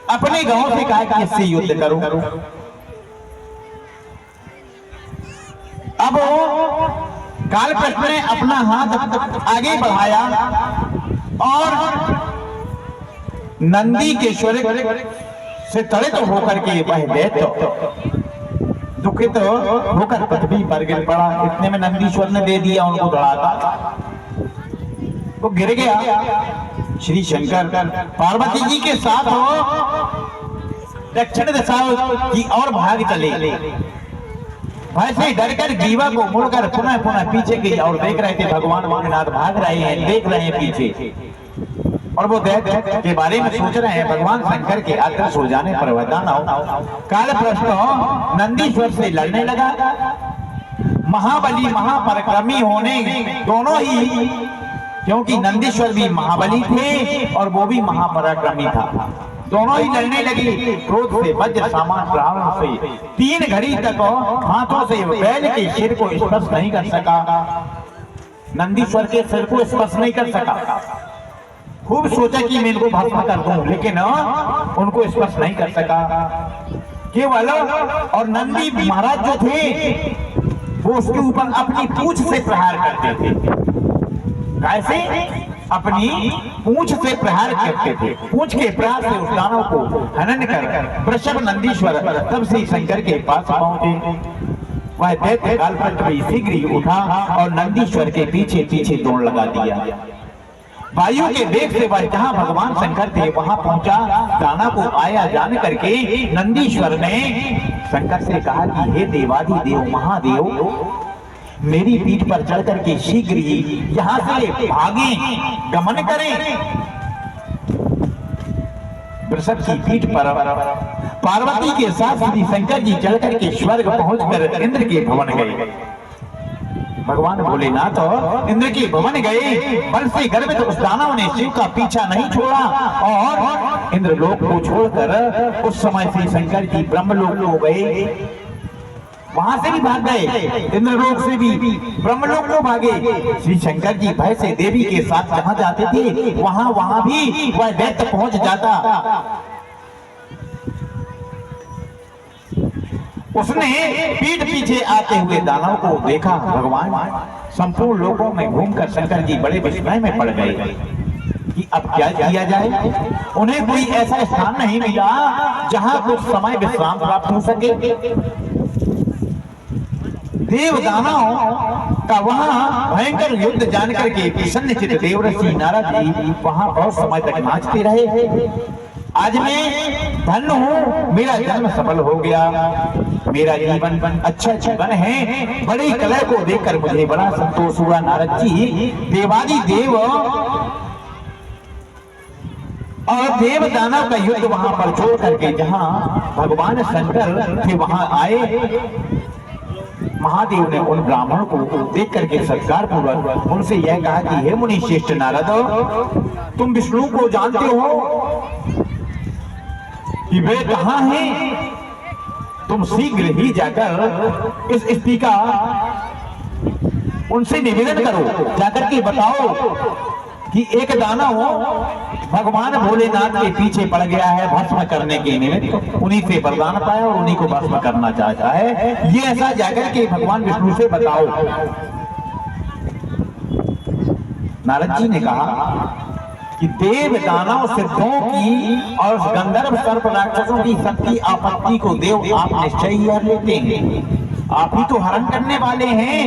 Speaker 1: अपने गांव से कहा कि इससे युद्ध करो। अब कालपृष्ठ ने अपना हाथ आगे बढ़ाया और नंदी के स्वर से तड़ित होकर के वह दैत्य दुखित होकर पृथ्वी पर गिर पड़ा। इतने में नंदीश्वर ने दे दिया उनको धड़ाका, वो गिर गया। श्री शंकर पार्वती जी के साथ दक्षिण दिशा की ओर भाग चले। वैसे डरकर जीवा को मुड़कर पुनः पुनः पीछे की ओर देख रहे थे। भगवान भोलेनाथ भाग रहे हैं, देख रहे हैं पीछे, और वो दैत्य के बारे में सोच रहे हैं। भगवान शंकर के अदृश्य हो जाने पर वह दानव कालपृष्ठ नंदीश्वर से लड़ने लगा। महाबली महापराक्रमी होने दोनों ही, क्योंकि नंदीश्वर भी महाबली थे और वो भी महापराक्रमी था, दोनों ही लड़ने लगे। क्रोध से वज्र सामान प्रहारों से 3 घड़ी तक हाथों से बैल के सिर को स्पर्श नहीं कर सका, नंदीश्वर के सिर को स्पर्श नहीं कर सका। खूब सोचा कि मैं इनको भस्म कर दूं, लेकिन उनको स्पर्श नहीं कर सका केवल। और नंदी महाराज जो थे वो उसके ऊपर अपनी पूंछ से प्रहार करते थे। कैसे? अपनी पूंछ से प्रहार करते थे। पूंछ के प्रहार से उस दानव को हनन कर वृषभ नंदीश्वर तब से शंकर के पास पहुंचे। वह दैत्य कालपट भी शीघ्र ही उठा और नंदीश्वर के पीछे पीछे दौड़ लगा दिया। वायु के वेग से वह जहां भगवान शंकर थे वहां पहुंचा। दाना को आया जान करके नंदीश्वर ने शंकर से कहा कि हे देवाधिदेव महादेव, मेरी पीठ पर चढ़ करके शीघ्र ही यहां से भागे, गमन करें। वृषभ की पीठ पर पार्वती के साथ श्री शंकर जी चढ़ करके स्वर्ग पहुंचकर इंद्र के भवन गए। भगवान भोलेनाथ इंद्र के भवन गए। बल से गर्वित उस दानव ने शिव का पीछा नहीं छोड़ा और इंद्रलोक को छोड़कर उस समय से शंकर जी ब्रह्मलोक को गए। वहां से भी भाग गए, इंद्रलोक से भी ब्रह्मलोक को भागे। श्री शंकर जी भय से देवी के साथ जहां जाते थे वहां भी वह दैत्य पहुंच जाता। उसने पीठ पीछे आते हुए दानव को देखा। भगवान संपूर्ण लोकों में घूमकर शंकर जी बड़े विस्मय में पड़ गए कि अब क्या किया जाए। उन्हें कोई ऐसा स्थान नहीं मिला जहां कुछ समय विश्राम प्राप्त हो सके। देव दानव का वहां भयंकर युद्ध जानकर के प्रसन्न चित्त देवऋषि नारद जी वहां बहुत समय तक नाचते रहे। आज मैं धन्य हूँ, मेरा जन्म सफल हो गया, मेरा जीवन अच्छा जीवन है। बड़ी कला को देखकर मुझे बड़ा संतोष हुआ। नारद जी देवादि देव और देव दानव का युद्ध वहां पर छोड़ करके जहां भगवान शंकर थे वहां आए। महादेव ने उन ब्राह्मणों को देख करके सत्कार पूर्वक उनसे यह कहा कि हे मुनि श्रेष्ठ नारद, तुम विष्णु को जानते हो कि वे कहाँ हैं? तुम शीघ्र ही जाकर इस स्थिति का उनसे निवेदन करो, जाकर के बताओ कि एक दानव भगवान भोलेनाथ के पीछे पड़ गया है भस्म करने के निमित्त, उन्हीं से वरदान पाया और उन्हीं को भस्म करना चाहता है। ये ऐसा जाकर के भगवान विष्णु से बताओ। नारद जी ने कहा कि देव दानव सिद्धों की और गंधर्व सर्प राक्षसों की सबकी आपत्ति को देव आप निश्चय ही हर लेते हैं। आप ही तो हरण करने वाले हैं,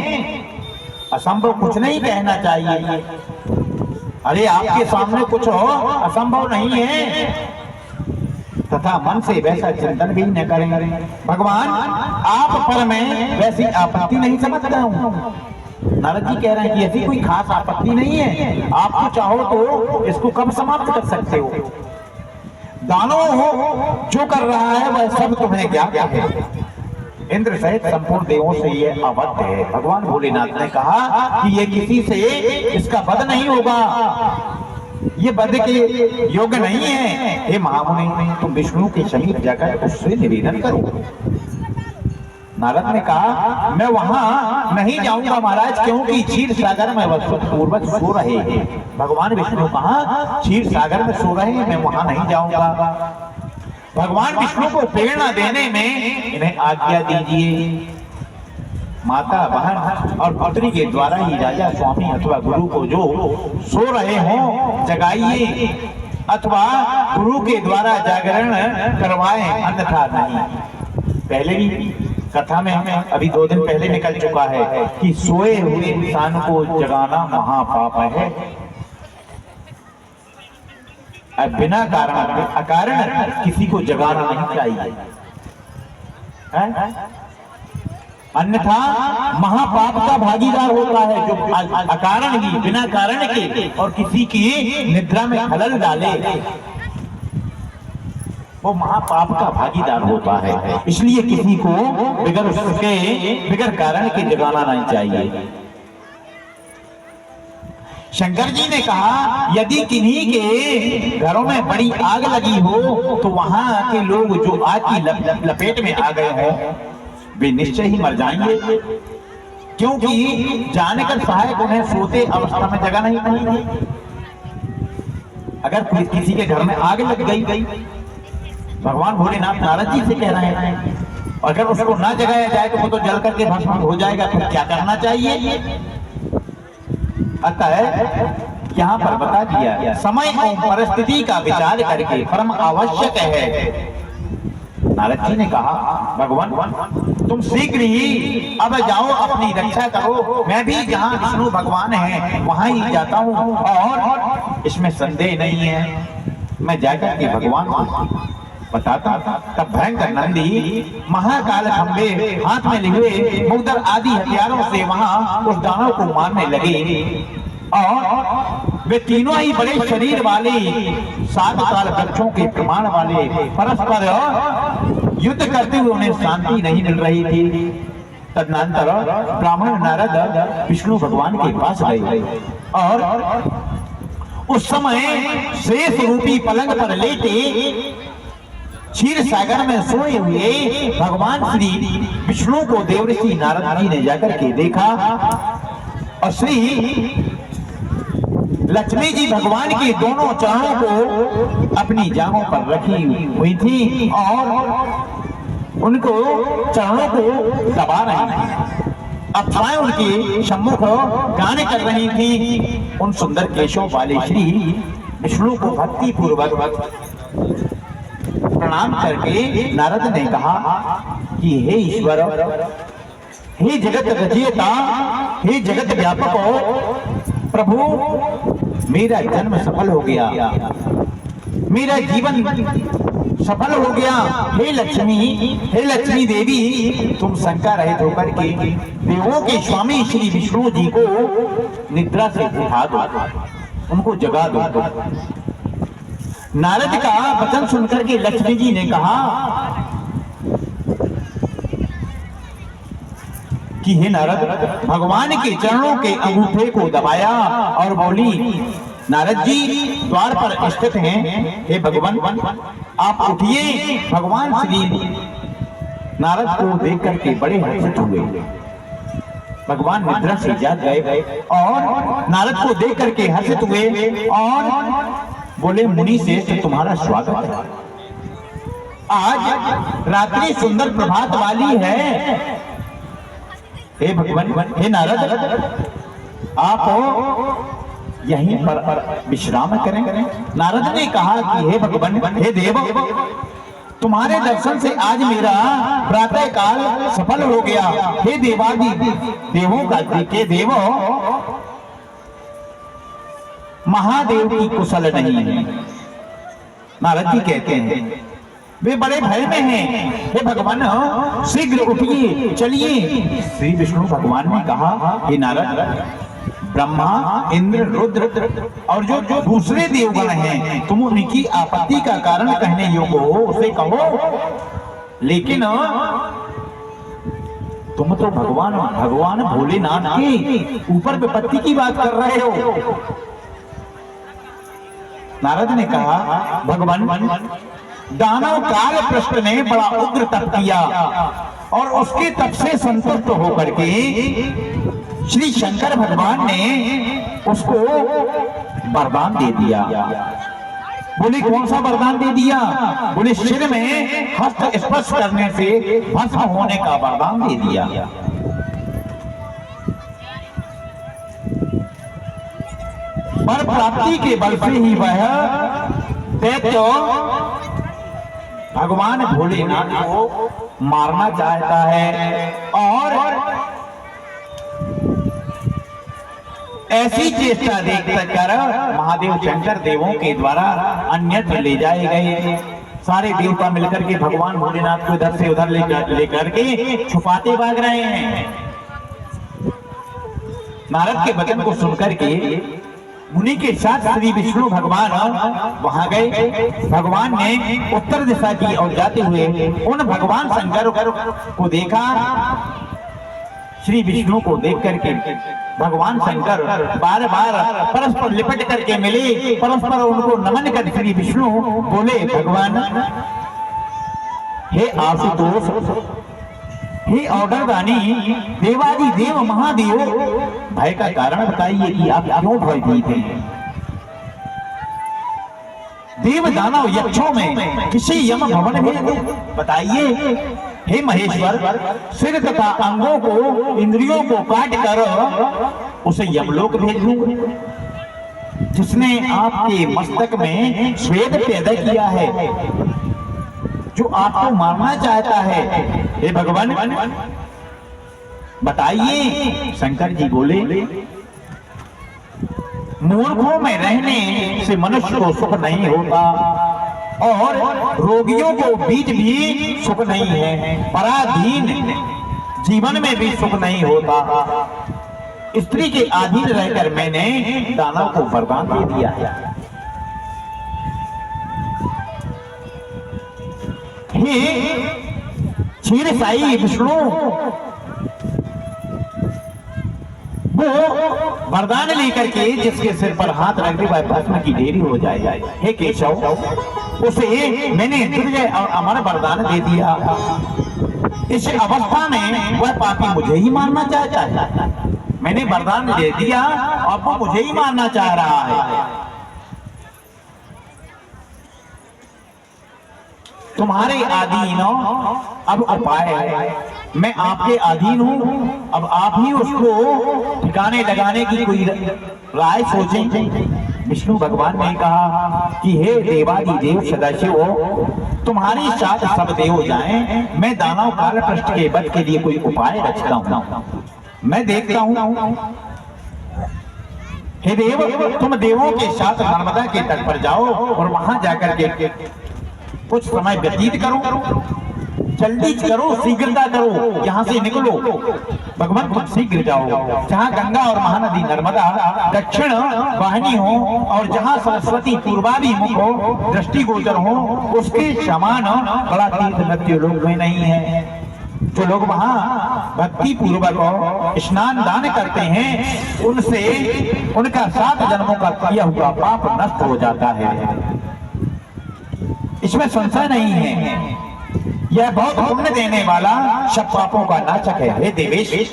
Speaker 1: असंभव कुछ नहीं कहना चाहिए। अरे आपके सामने कुछ हो असंभव नहीं है, तथा मन से वैसा चिंतन भी न करें। भगवान आप पर मैं वैसी आपत्ति नहीं समझता हूँ। नारद जी कह रहे हैं कि ऐसी कोई खास आपत्ति नहीं है, आप तो चाहो तो इसको कब समाप्त कर सकते हो। दानव हो जो कर रहा है वह सब तुम्हें ज्ञात है। इंद्र सहित संपूर्ण देवों से यह अवध है। भगवान भोलेनाथ ने कहा कि ये किसी से इसका वध नहीं होगा, ये वध के योग्य नहीं है। हे महामुनि, तुम विष्णु के समीप जाकर उससे निवेदन करो। नारद ने कहा मैं वहां नहीं जाऊंगा महाराज, क्योंकि क्षीर सागर में पूर्वज सो रहे हैं। भगवान विष्णु कहा क्षीर सागर में सो रहे हैं, मैं वहां नहीं जाऊंगा। भगवान विष्णु को प्रेरणा देने में इन्हें आज्ञा दीजिए। माता बहन और पुत्री के द्वारा ही राजा स्वामी अथवा गुरु को जो सो रहे हों जगाइए, अथवा गुरु के द्वारा जागरण करवाएं, अन्यथा नहीं। पहले भी कथा में हमें अभी 2 दिन पहले निकल चुका है कि सोए हुए इंसान को जगाना महापाप है। बिना कारण अकारण किसी को जगाना नहीं चाहिए, अन्यथा महापाप का भागीदार होता है। जो अकारण ही बिना कारण के और किसी की निद्रा में खलल डाले वो महापाप का भागीदार होता है। इसलिए किसी को बिगर कारण के जगाना नहीं चाहिए। शंकर जी ने कहा यदि किन्हीं के घरों में बड़ी आग लगी हो तो वहां के लोग जो आग की लपेट में आ गए हों वे निश्चय ही मर जाएंगे, क्योंकि जानकर सहायक उन्हें सोते अवस्था में जगा नहीं पाएंगे। अगर किसी के घर में आग लग गई, भगवान भोलेनाथ नारद जी से कह रहे हैं, अगर उसको ना जगाया जाए तो वो तो जल करके भस्म हो जाएगा, तो क्या करना चाहिए। अतः यहाँ पर बता दिया समय और परिस्थिति का विचार करके परम आवश्यक है नारद जी ने कहा, भगवान तुम शीघ्र ही अब जाओ, अपनी रक्षा करो। मैं भी जहाँ विष्णु भगवान हैं वहां ही जाता हूँ, और इसमें संदेह नहीं है। मैं जाकर के भगवान को बताता। तब भयंकर नंदी महाकाल खंबे हाथ में लिए मुग्दर आदि हथियारों से वहां उस दानव को मारने लगे, और वे तीनों ही बड़े शरीर वाले 7 साल वृक्षों के प्रमाण वाले परस्पर युद्ध करते हुए उन्हें शांति नहीं मिल रही थी। तदनंतर ब्राह्मण नारद विष्णु भगवान के पास गए, और उस समय शेष रूपी पलंग पर लेटे क्षीर सागर में सोए हुए भगवान श्री विष्णु को देवऋषि नारद जी ने जाकर के देखा, और श्री लक्ष्मी जी भगवान के दोनों चरणों को अपनी जांघों पर रखी हुई थी, और उनको चरणों को दबा रही थी। अप्सराएं उनके सम्मुख गाने कर रही थी। उन सुंदर केशों वाले श्री विष्णु को भक्ति पूर्वक प्रणाम करके नारद ने कहा कि हे ईश्वर, हे जगत रचयिता, हे जगत व्यापक प्रभु, मेरा जन्म सफल हो गया, मेरा जीवन सफल हो गया। हे लक्ष्मी देवी, तुम शंका रहित होकर के देवों के स्वामी श्री विष्णु जी को निद्रा से उठा दो, उनको जगा दो। नारद का वचन सुनकर के लक्ष्मी जी ने कहा कि हे नारद, भगवान के चरणों के अंगूठे को दबाया और बोली, नारद जी द्वार पर स्थित हैं, हे भगवान आप उठिए। भगवान श्री नारद को देख करके बड़े हर्षित हुए। भगवान निद्रा से जाग गए और नारद को देख करके हर्षित हुए और बोले, मुनि से तुम्हारा स्वागत है। आज रात्रि सुंदर प्रभात वाली है। हे भगवान, हे नारद, आप यहीं पर विश्राम करें। नारद ने कहा कि हे भगवान, हे देव, तुम्हारे दर्शन से आज मेरा प्रातः काल सफल हो गया। हे देवादि देवों का के देव, महादेव की कुशल नहीं है। नारद जी कहते हैं वे बड़े भय में हैं। हे भगवान, शीघ्र उठिए, चलिए। श्री विष्णु भगवान ने कहा, हे नारद, ब्रह्मा, इंद्र, रुद्र और जो दूसरे देवगण हैं, तुम उनकी आपत्ति का कारण कहने योग्य हो उसे कहो, लेकिन तुम तो भगवान भोलेनाथ के ऊपर विपत्ति की बात कर रहे हो। नारद ने कहा, भगवान, दानव काल पृष्ठ ने बड़ा उग्र तप किया और उसके तप से संतुष्ट होकर के श्री शंकर भगवान ने उसको वरदान दे दिया। बोले, कौन सा वरदान दे दिया? बोले, सिर में हस्त स्पर्श करने से भस्म होने का वरदान दे दिया। पर प्राप्ति के बल से ही वह दैत्य भगवान भोलेनाथ को मारना चाहता है, और ऐसी चेष्टा देखकर महादेव शंकर देवों के द्वारा अन्यत्र ले जाए गए। सारे देवता मिलकर के भगवान भोलेनाथ को इधर से उधर लेकर के छुपाते भाग रहे हैं। नारद के वचन को सुनकर के मुनि के साथ श्री विष्णु भगवान वहां गए। भगवान ने उत्तर दिशा की ओर जाते हुए उन भगवान शंकर को देखा। श्री विष्णु को देख करके भगवान शंकर बार बार परस्पर लिपट करके मिले, परस्पर उनको नमन कर श्री विष्णु बोले, भगवान, हे आशुतोष, हे औडरदानी, देवादि देव महादेव, भय का कारण बताइए कि आप क्यों भयभीत हैं? देव दानव यक्षों में किसी यम भवन में बताइए। हे महेश्वर, सिर तथा अंगों को, इंद्रियों को काट कर उसे यमलोक भेज दूं, जिसने आपके मस्तक में श्वेत पैदा किया है। जो आपको मारना चाहता है। हे भगवान बताइए। शंकर जी बोले, मूर्खों में रहने से मनुष्य को सुख नहीं होता और रोगियों को बीच भी सुख नहीं है, पराधीन जीवन में भी सुख नहीं होता। स्त्री के अधीन रहकर मैंने दानव को वरदान दे दिया है। हे क्षीरसाई विष्णु, वो वरदान लेकर के जिसके सिर पर हाथ रख दे वह भस्म की ढेरी हो जाए। हे केशव, उसे मैंने दुर्जय और अमर वरदान दे दिया। इस अवस्था में वह पापी मुझे ही मारना चाहता है। मैंने वरदान दे दिया, अब वो मुझे ही मारना चाह रहा है। तुम्हारे अधीन अब उपाय है। मैं आपके अधीन हूं, अब आप ही उसको ठिकाने लगाने की कोई राय सोचें। विष्णु भगवान ने कहा कि हे देवादिदेव सदाशिव, तुम्हारे साथ सब देव जाएं, मैं दानव काल पृष्ठ के वध के लिए कोई उपाय रचता हूं, मैं देखता हूं। हे देव, तुम देवों के साथ नर्मदा के तट पर जाओ और वहां जाकर के कुछ समय व्यतीत करो, जल्दी करो, शीघ्रता करो, यहाँ से निकलो। भगवान तुम शीघ्र जाओ। जहाँ गंगा और महानदी नर्मदा दक्षिण वाहिनी हो और जहाँ सरस्वती पूर्वाभिमुख हो, दृष्टिगोचर हो, उसके समान बड़ा तीर्थ नृत्य लोक में नहीं है। जो लोग वहाँ भक्ति पूर्वक स्नान दान करते हैं, उनसे उनका 7 जन्मों का किया हुआ पाप नष्ट हो जाता है, इसमें संशय नहीं है। यह बहुत पुण्य देने वाला सब पापों का नाशक है। हे देवेश,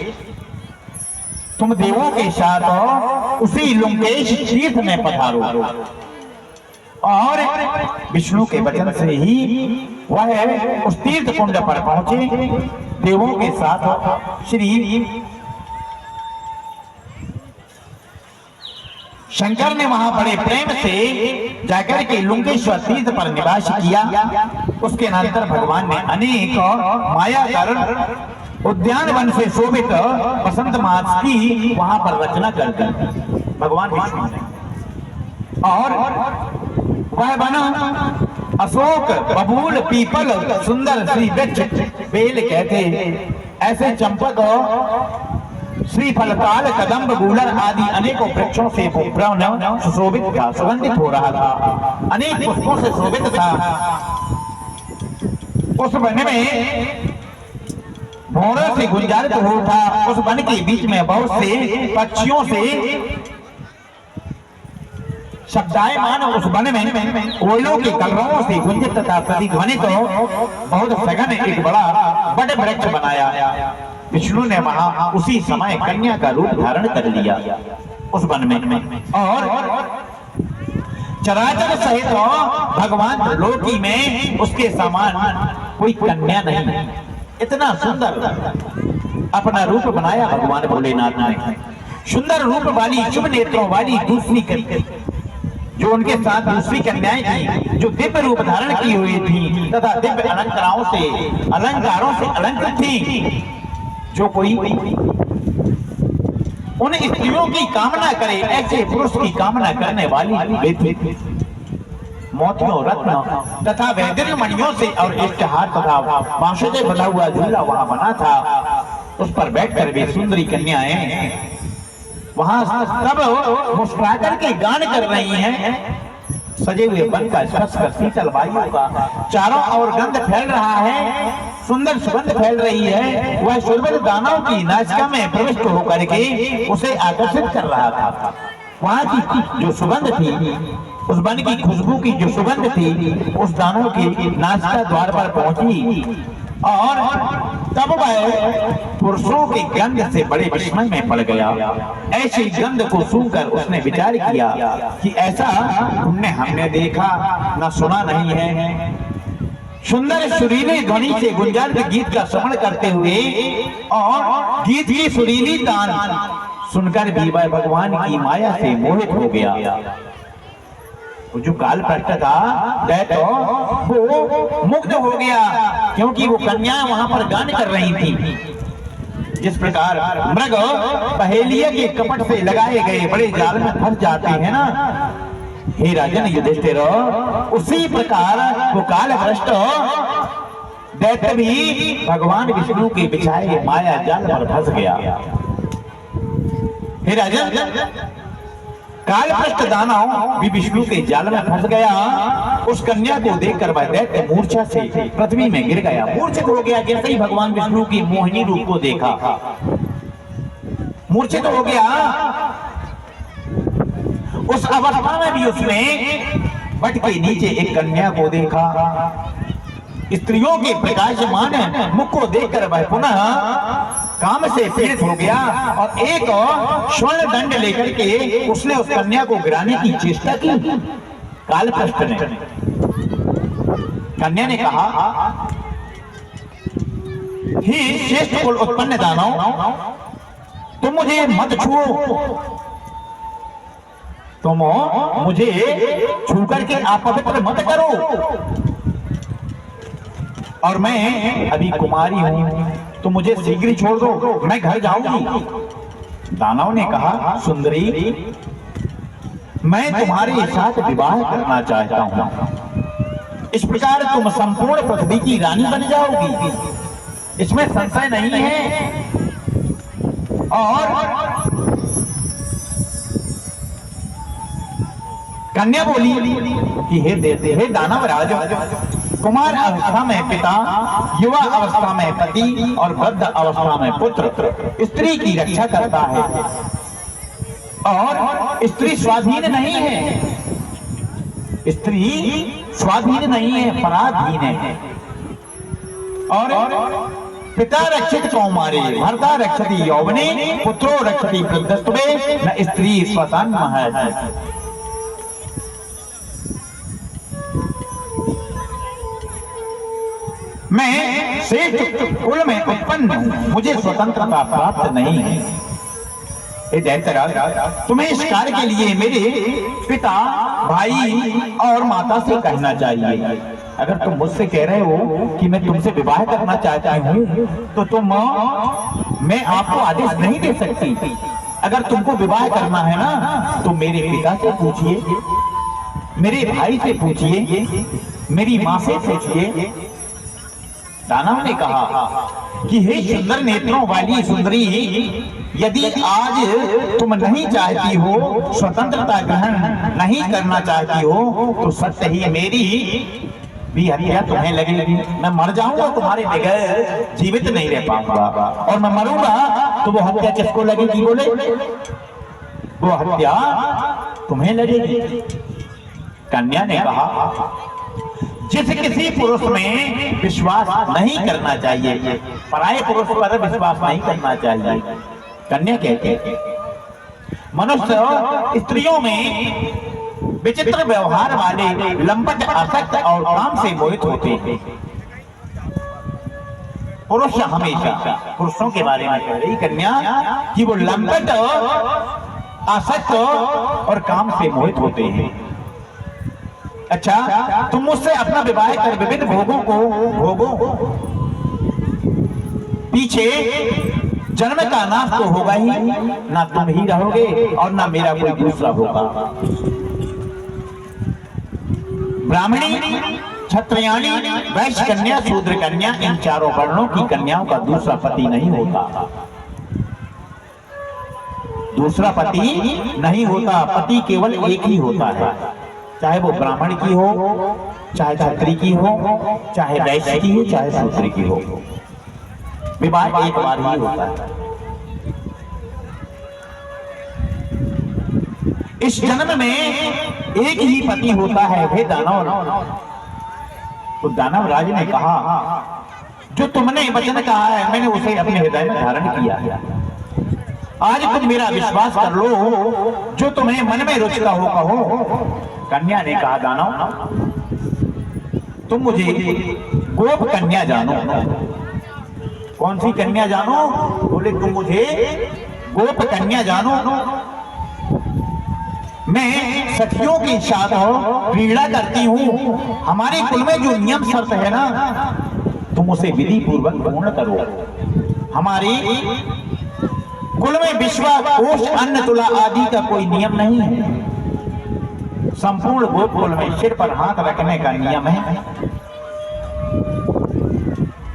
Speaker 1: तुम देवों के साथ उसी लुंकेश तीर्थ में पधारो। और विष्णु के वचन से ही वह उस तीर्थ कुंड पर पहुंचे। देवों के साथ श्री शंकर ने वहां बड़े प्रेम से जाकर के लुंकेश्वर तीर्थ पर निवास किया। उसके अनंतर भगवान ने अनेक माया कर उद्यान वन से शोभित बसंत मास की वहां पर रचना कर दी भगवान विष्णु ने। और वह वन अशोक, बबूल, पीपल, सुंदर श्री वृक्ष, बेल कहते ऐसे चंपक, श्रीफल, ताल, कदम्ब, गूलर आदि अनेकों वृक्षों से सुशोभित था, सुगंधित हो रहा था, अनेक पुष्पों से शोभित था। उस वन में भौरों से गुंजारित हो था। उस वन के बीच में बहुत से पक्षियों से शब्दायमान उस वन में कोयलों के कलरवों से गुंजित तथा प्रतिध्वनित बहुत सघन एक बड़ा बड़ वृक्ष बनाया। विष्णु ने वहां उसी समय कन्या का रूप धारण कर लिया उस वन में। और चराचर सहित भगवान त्रिलोकी में उसके समान कोई कन्या नहीं। इतना सुंदर अपना रूप बनाया भगवान भोलेनाथ ने। सुंदर रूप वाली, शुभ नेत्रों वाली दूसरी जो उनके साथ दूसरी कन्याएं थी, जो दिव्य रूप धारण की हुई थी तथा दिव्य अलंकारों से अलंकृत थी, जो कोई उन स्त्रियों की कामना करे ऐसे पुरुष की कामना करने वाली वे थी। मोतियों, रत्न तथा वैदर्य मणियों से और इष्टहार तथा बांसों से बना हुआ झूला वहां बना था। उस पर बैठकर वे सुंदरी कन्याएं वहां सब मुस्कुराकर के गान कर रही हैं। सजे हुए वन का स्पर्श कर शीतल वायु का चारों ओर गंध फैल रहा है, सुंदर सुगंध फैल रही है। वह सुरभित दानव की नासिका में प्रविष्ट होकर के उसे आकर्षित कर रहा था। वहां की जो सुगंध थी, उस वन की खुशबू की जो सुगंध थी, उस दानव की नासिका द्वार पर पहुंची। और तब वह पुरुषों की गंध से बड़े विस्मय में पड़ गया। ऐसी गंध को सुनकर उसने विचार किया कि ऐसा हमने देखा न सुना नहीं है। सुंदर सुरीली ध्वनि से गुंजारित गीत का श्रवण करते हुए और गीत की सुरीली तान सुनकर भी वह भगवान की माया से मोहित हो गया। वो जो काल पृष्ठ था दैत्य वो मुग्ध हो गया, क्योंकि वो कन्या वहां पर गान कर रही थी। जिस प्रकार मृग पहेलिया के कपट से लगाए गए बड़े जाल में फंस जाते हैं ना, हे राजन युधिष्ठिर, उसी प्रकार वो काल भ्रष्ट दैत्य भी भगवान विष्णु के बिछाए माया जाल पर फंस गया। हे राजन, काल भ्रष्ट दानव भी विष्णु के जाल में फंस गया। उस कन्या को देखकर वह दैत्य मूर्छा से पृथ्वी में गिर गया, मूर्छित हो गया। जैसे ही भगवान विष्णु की मोहिनी रूप को देखा, मूर्छित हो गया। उस अवस्था में भी उसने वट के नीचे एक कन्या को देखा। स्त्रियों के प्रकाशमान मुख को देखकर वह पुनः काम से पीड़ित हो गया और एक स्वर्ण दंड लेकर के उसने उस कन्या को गिराने की चेष्टा की। कालपृष्ठ ने, कन्या ने कहा, हे श्रेष्ठ कुल उत्पन्न दानव, तुम मुझे मत छुओ, तुम मुझे छू करके अपवित्र मत करो, और मैं अभी कुमारी हूं, तो मुझे शीघ्र ही छोड़ दो, मैं घर जाऊंगी। दानव ने कहा, सुंदरी, मैं तुम्हारे साथ विवाह करना चाहता हूं। इस प्रकार तुम संपूर्ण पृथ्वी की रानी बन जाओगी, इसमें संशय नहीं है। और कन्या बोली कि हे दानव राज, कुमार अवस्था में पिता, युवा अवस्था में पति और वृद्ध अवस्था में पुत्र स्त्री की रक्षा करता है, और स्त्री स्वाधीन नहीं है, स्त्री स्वाधीन नहीं है, पराधीन है। और पिता रक्षित कौमारे, भर्ता रक्षति यौवने, पुत्रो रक्षति वृद्धत्वे, न स्त्री स्वतंत्र है। मैं श्रेष्ठ कुल में उत्पन्न हूं, मुझे स्वतंत्रता प्राप्त नहीं है। दैत्यराज, तुम्हें इस कार्य के लिए मेरे पिता, भाई और माता से कहना चाहिए। अगर तुम मुझसे कह रहे हो कि मैं तुमसे विवाह करना चाहता हूं, तो मैं आपको आदेश नहीं दे सकती। अगर तुमको विवाह करना है ना, तो मेरे पिता से पूछिए, मेरे भाई से पूछिए, मेरी माँ से पूछिए। दानव ने कहा कि हे सुंदर नेत्रों वाली सुंदरी, यदि आज तुम नहीं चाहती हो, स्वतंत्रता ग्रहण नहीं करना चाहती हो, तो सत्य ही मेरी भी हत्या तुम्हें लगेगी। मैं मर जाऊंगा, तुम्हारे बगैर जीवित नहीं रह पाऊंगा, और मैं मरूंगा तो वो हत्या किसको लगेगी? बोले, वो हत्या तुम्हें लगेगी। कन्या ने कहा, जिस किसी पुरुष में विश्वास नहीं करना चाहिए, पराये पुरुष पर विश्वास नहीं करना चाहिए। कन्या कहते, मनुष्य स्त्रियों में विचित्र व्यवहार वाले, लंपट, आसक्त और काम से मोहित होते हैं। पुरुष हमेशा, पुरुषों के बारे में कह रही कन्या कि वो लंपट, आसक्त और काम से मोहित होते हैं। अच्छा, तुम मुझसे अपना विवाह कर विविध भोगों को भोगो, पीछे जन्म का नाश तो होगा ही, ना तुम ही रहोगे और ना मेरा कोई दूसरा होगा। ब्राह्मणी, क्षत्रियाणी, वैश्य कन्या, शूद्र कन्या, इन चारों वर्णों की कन्याओं का दूसरा पति नहीं होता। दूसरा पति नहीं होता, पति केवल एक ही होता है, चाहे वो ब्राह्मण की हो, चाहे क्षत्रिय की हो, चाहे वैश्य की हो, चाहे शूद्र की हो। विवाह एक बार ही होता है। इस जन्म में एक ही पति होता है। हे दानव, तो दानव राज ने कहा, जो तुमने वचन कहा है, मैंने उसे अपने हृदय में धारण किया है। आज तुम मेरा विश्वास कर लो, जो तुम्हें मन में रुचता हो कहो। कन्या ने कहा, दानव, तुम मुझे गोप कन्या जानो। कौन सी कन्या जानो? बोले, तुम मुझे गोप कन्या जानो। मैं सखियों के साथ क्रीड़ा करती हूँ। हमारे कुल में जो नियम शर्त है ना, तुम उसे विधि पूर्वक पूर्ण करो। हमारे कुल में विश्वा, कोष, अन्न, तुला आदि का कोई नियम नहीं है। संपूर्ण गोकुल में सिर पर हाथ रखने का नियम है।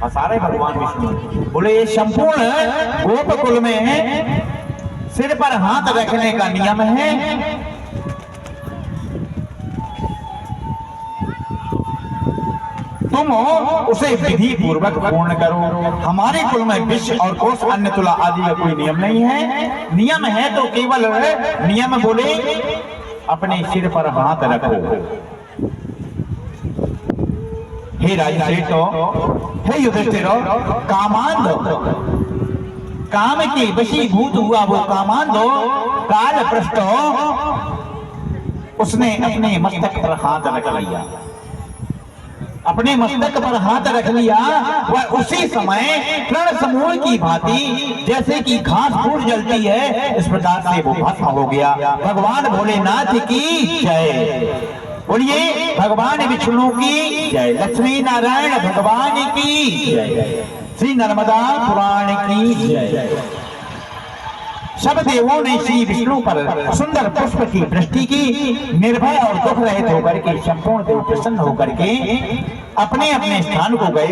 Speaker 1: सारे भगवान विष्णु बोले ये संपूर्ण गोपकुल में सिर पर हाथ रखने का नियम है। तुम उसे विधि पूर्वक पूर्ण करो। हमारे कुल में विश्व और कोष, अन्न, तुला आदि का कोई नियम नहीं है। नियम है तो केवल नियम बोले अपने सिर पर हाथ रखो। हे राजश्रेष्ठ, हे युधिष्ठिर, कामांध, काम के वशीभूत हुआ वो कामांध काल पृष्ठ उसने अपने मस्तक पर हाथ रख लिया। अपने मस्तक पर हाथ रख लिया। वह उसी समय तृण समूह की भांति जैसे कि घास फूट जलती है, इस प्रकार से वो भस्म हो गया। भगवान भोलेनाथ की जय। बोलिए भगवान विष्णु की जय। लक्ष्मी नारायण भगवान की जय। श्री नर्मदा पुराण की जय। सब देवों ने श्री विष्णु पर सुंदर पुष्प की वृष्टि की। निर्भय और दुख रहित होकर के संपूर्ण देव प्रसन्न होकर के अपने अपने स्थान को गए।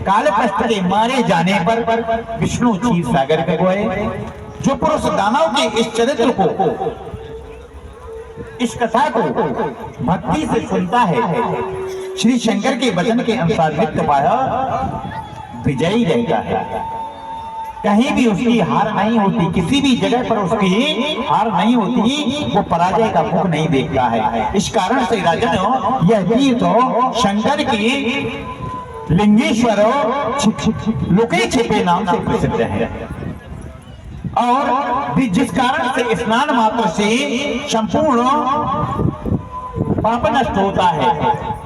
Speaker 1: कालपृष्ठ के मारे जाने पर विष्णु क्षीर सागर पे गए। जो पुरुष दानव के इस चरित्र को, इस कथा को भक्ति से सुनता है, श्री शंकर के वचन के अनुसार नित्य पाया विजयी रहता है। कहीं भी उसकी हार नहीं होती, किसी भी जगह पर उसकी हार नहीं होती। वो पराजय का मुख नहीं देखता है। इस कारण से राजन यह तीर्थ शंकर की लिंगेश्वर लुके छिपे नाम से प्रसिद्ध है। और जिस कारण से स्नान मात्र से संपूर्ण पाप नष्ट होता है।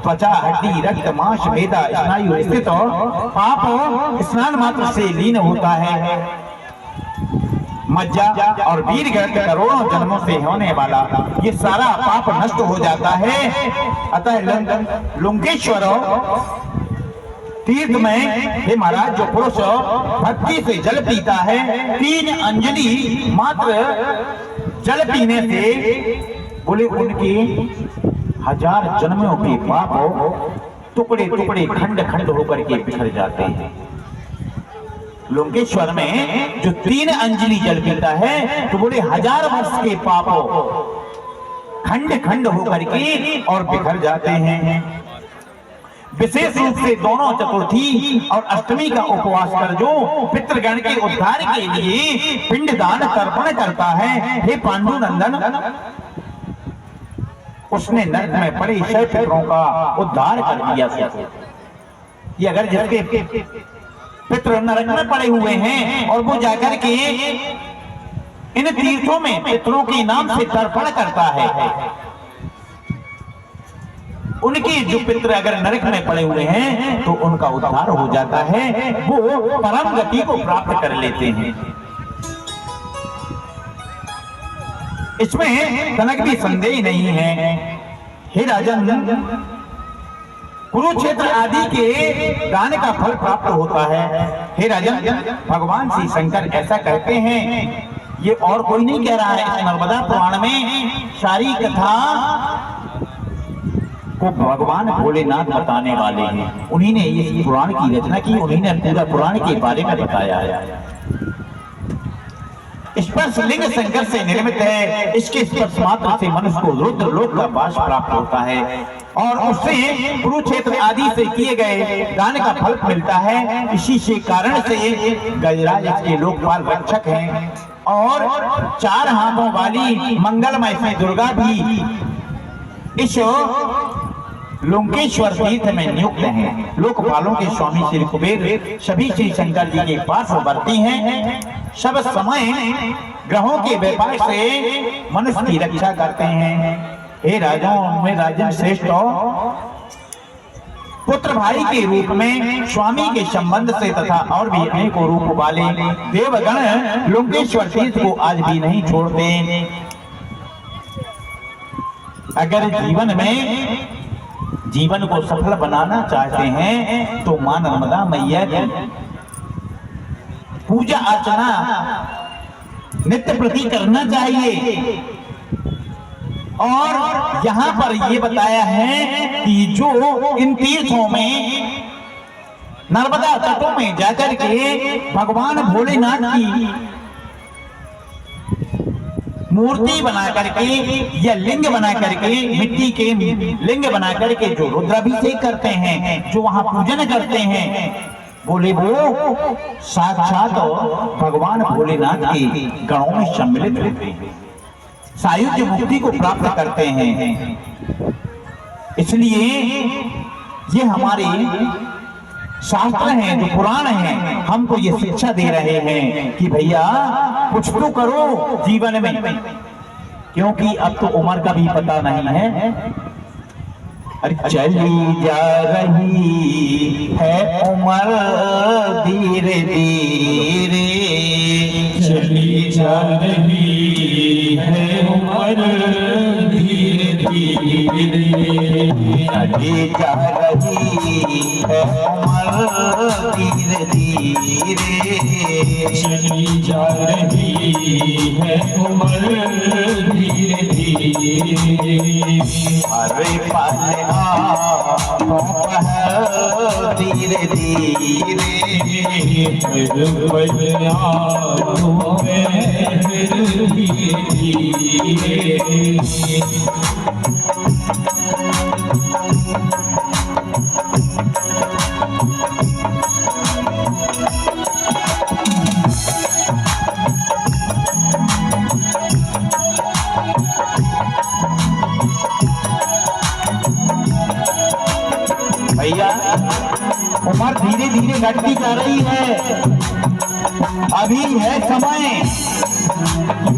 Speaker 1: त्वचा, हड्डी, रक्त, मांस, मेदा, स्नायु स्थित पाप स्नान मात्र से लीन होता है। मज्जा और वीर ग्रंथ करोड़ों जन्मों से होने वाला ये सारा पाप नष्ट हो जाता है। अतः लुंकेश्वर तीर्थ में हे महाराज, जो पुरुष भक्ति से जल पीता है, 3 अंजलि मात्र जल पीने से बोले उनकी 1000 जन्मों के पाप टुकड़े टुकड़े खंड खंड होकर के बिखर जाते हैं। लुंकेश्वर में जो 3 अंजलि जल पीता है तो बोले 1000 वर्ष के पाप खंड खंड होकर के और बिखर जाते हैं। विशेष रूप से दोनों चतुर्थी और अष्टमी का उपवास कर जो पितृगण के उद्धार के लिए पिंडदान तर्पण करता है, हे पांडुनंदन, उसने नरक में पड़े 6 पितरों का उद्धार कर दिया। ये अगर जिसके पितृ नरक में पड़े हुए हैं और वो जाकर के इन तीर्थों में पितरों के नाम से तर्पण करता है, उनके जो पितृ अगर नरक में पड़े हुए हैं तो उनका उद्धार हो जाता है। वो परम गति को प्राप्त कर लेते हैं। इसमें तनक भी संदेह नहीं है। हे राजन, कुरुक्षेत्र आदि के दान का फल प्राप्त होता है। हे राजन, भगवान श्री शंकर ऐसा कहते हैं, ये और कोई नहीं कह रहा है। इस नर्मदा पुराण में सारी कथा को भगवान भोलेनाथ बताने वाले हैं। उन्हीं ने इस पुराण की रचना की, उन्हीं ने पूरा पुराण के बारे में बताया है। स्पर्श लिंग शंकर से निर्मित है। इसके स्पर्श मात्र से मनुष्य को रुद्र लोक का वास प्राप्त होता है और उससे कुरुक्षेत्र आदि से किए गए दान का फल मिलता है। इसी से कारण से गजराज इसके लोकपाल रक्षक हैं और 4 हाथों वाली मंगलमय से दुर्गा भी इस लुंकेश्वर तीर्थ में नियुक्त हैं। लोकपालों के स्वामी श्री कुबेर सभी श्री शंकर जी के पार्श्ववर्ती हैं। सब समय ग्रहों के व्यापार से मनुष्य की रक्षा करते हैं। हे राजाओं में राजन श्रेष्ठ, पुत्र भाई के रूप में स्वामी के संबंध से तथा और भी अनेकों रूप वाले देवगण लुंकेश्वर तीर्थ को आज भी नहीं छोड़ते। अगर जीवन को सफल बनाना चाहते हैं तो मां नर्मदा मैया की पूजा अर्चना नित्य प्रति करना चाहिए। और यहां पर यह बताया है कि जो इन तीर्थों में नर्मदा तटों में जाकर के भगवान भोलेनाथ की मूर्ति बना करके या लिंग बना करके, मिट्टी के लिंग बना करके जो रुद्राभिषेक करते हैं, जो वहां पूजन करते हैं, बोले वो साक्षात भगवान भोलेनाथ के गणों में सम्मिलित होते हैं, सायुज्य मुक्ति को प्राप्त करते हैं। इसलिए ये हमारे शास्त्र हैं, जो पुराण हैं, हमको ये शिक्षा दे रहे हैं कि भैया कुछ तो करो जीवन में, क्योंकि अब तो उम्र का भी पता नहीं है। अरे चली जा रही है उम्र धीरे धीरे,
Speaker 2: चली जा रही है उम्र धीरे धीरे,
Speaker 1: चली जा रही है उम्र धीरे धीरे,
Speaker 2: चली जा रही है उम्र धीरे धीरे।
Speaker 1: अरे पाले धीरे धीरे, भैया उम्र धीरे धीरे घटती जा रही है। अभी है समय,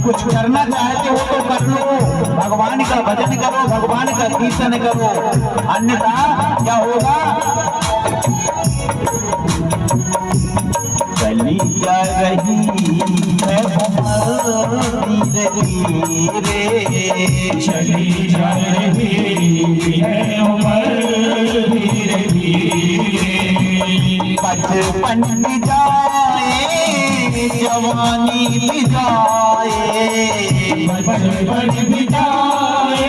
Speaker 1: कुछ करना चाहते हो तो कर लो, भगवान का भजन करो, भगवान का कीर्तन करो, अन्यथा क्या होगा? चली जा रही है उम्र धीरे धीरे,
Speaker 2: चली जा रही है उम्र धीरे धीरे।
Speaker 1: बचपन भी जाए जवानी भी जाए,
Speaker 2: बचपन भी जाए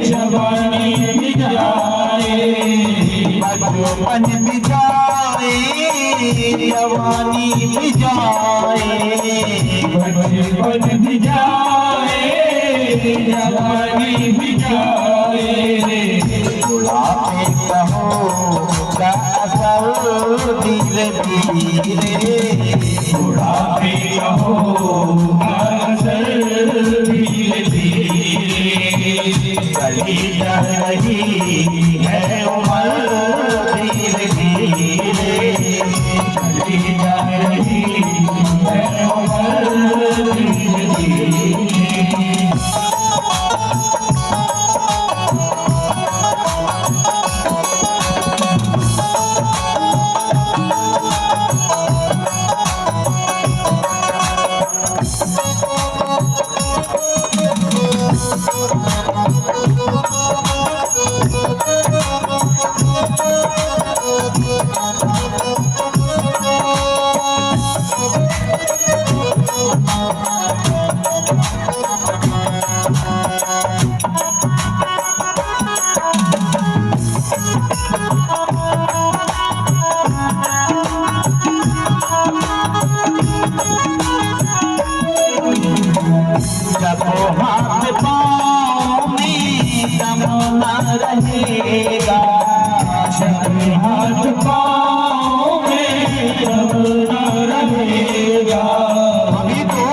Speaker 2: जवानी भी जाए,
Speaker 1: बचपन भी जाए जवानी भी जाए,
Speaker 2: बचपन भी जाए जवानी भी जाए।
Speaker 1: बुढ़ापे कहो का असर धीरे धीरे,
Speaker 2: बुढ़ापे कहो असर धीरे धीरे।
Speaker 1: चली जा रही है उम्र धीरे धीरे,
Speaker 2: चली जा रही है उम्र धीरे धीरे।
Speaker 1: जब हाथ पाँव में दम न रहेगा,
Speaker 2: जब हाथ पाँव में दम न रहेगा,
Speaker 1: अभी तो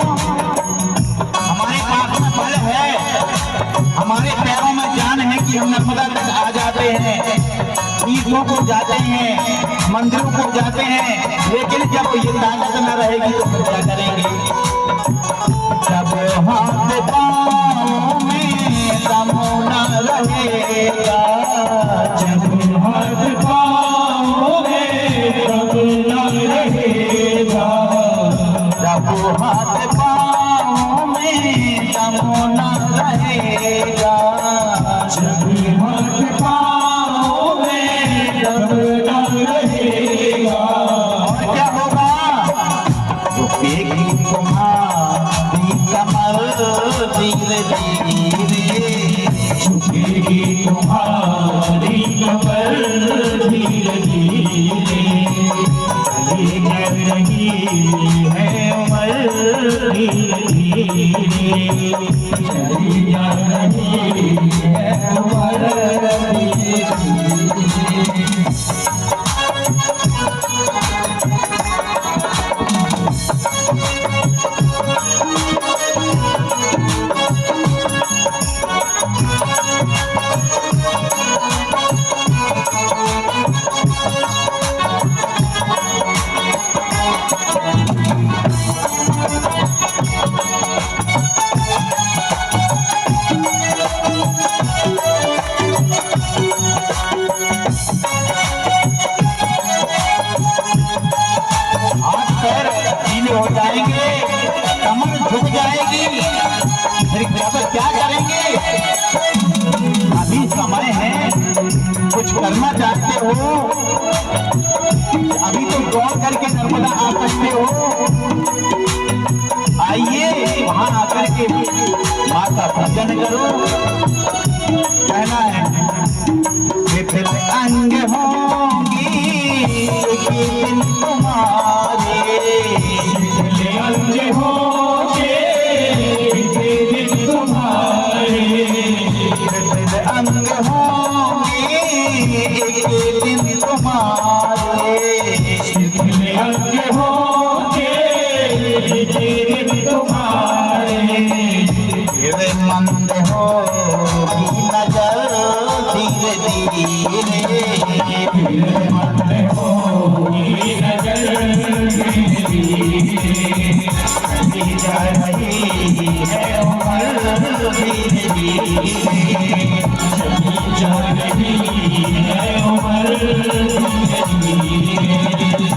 Speaker 1: हमारे पास में बल है, हमारे पैरों में जान है कि हम नर्मदा तक आ जाते हैं, तीर्थों को जाते हैं, मंदिरों को जाते हैं, लेकिन जब ये ताकत न रहेगी तो फिर क्या करेंगे? जब हाथ पाँव में दम न रहेगा,
Speaker 2: जब हाथ पाँव में दम न रहेगा,
Speaker 1: जब हाथ पाँव में दम न रहेगा,
Speaker 2: है उम्र धीरे धीरे चली जा रही है उम्र धीरे धीरे।
Speaker 1: हो जाएंगे, कमर झुक जाएगी, फिर क्या करेंगे? अभी समय है, कुछ करना चाहते हो अभी तो दौड़ करके नर्मदा आ सकते हो। आइए वहां आकर के माँ का पूजन करो। कहना है फिर अंग होंगी एक दिन तुम्हारे,
Speaker 2: अंग होंगे एक दिन तुम्हारे,
Speaker 1: अंग होंगे एक दिन तुम्हारे,
Speaker 2: अंग होंगे एक दिन तुम्हारे।
Speaker 1: फिर मंद होगी नजर धीरे धीरे,
Speaker 2: फिर मंद होगी नजर धीरे धीरे
Speaker 1: चली जा रही है उम्र धीरे धीरे,
Speaker 2: चली जा रही है उम्र धीरे धीरे।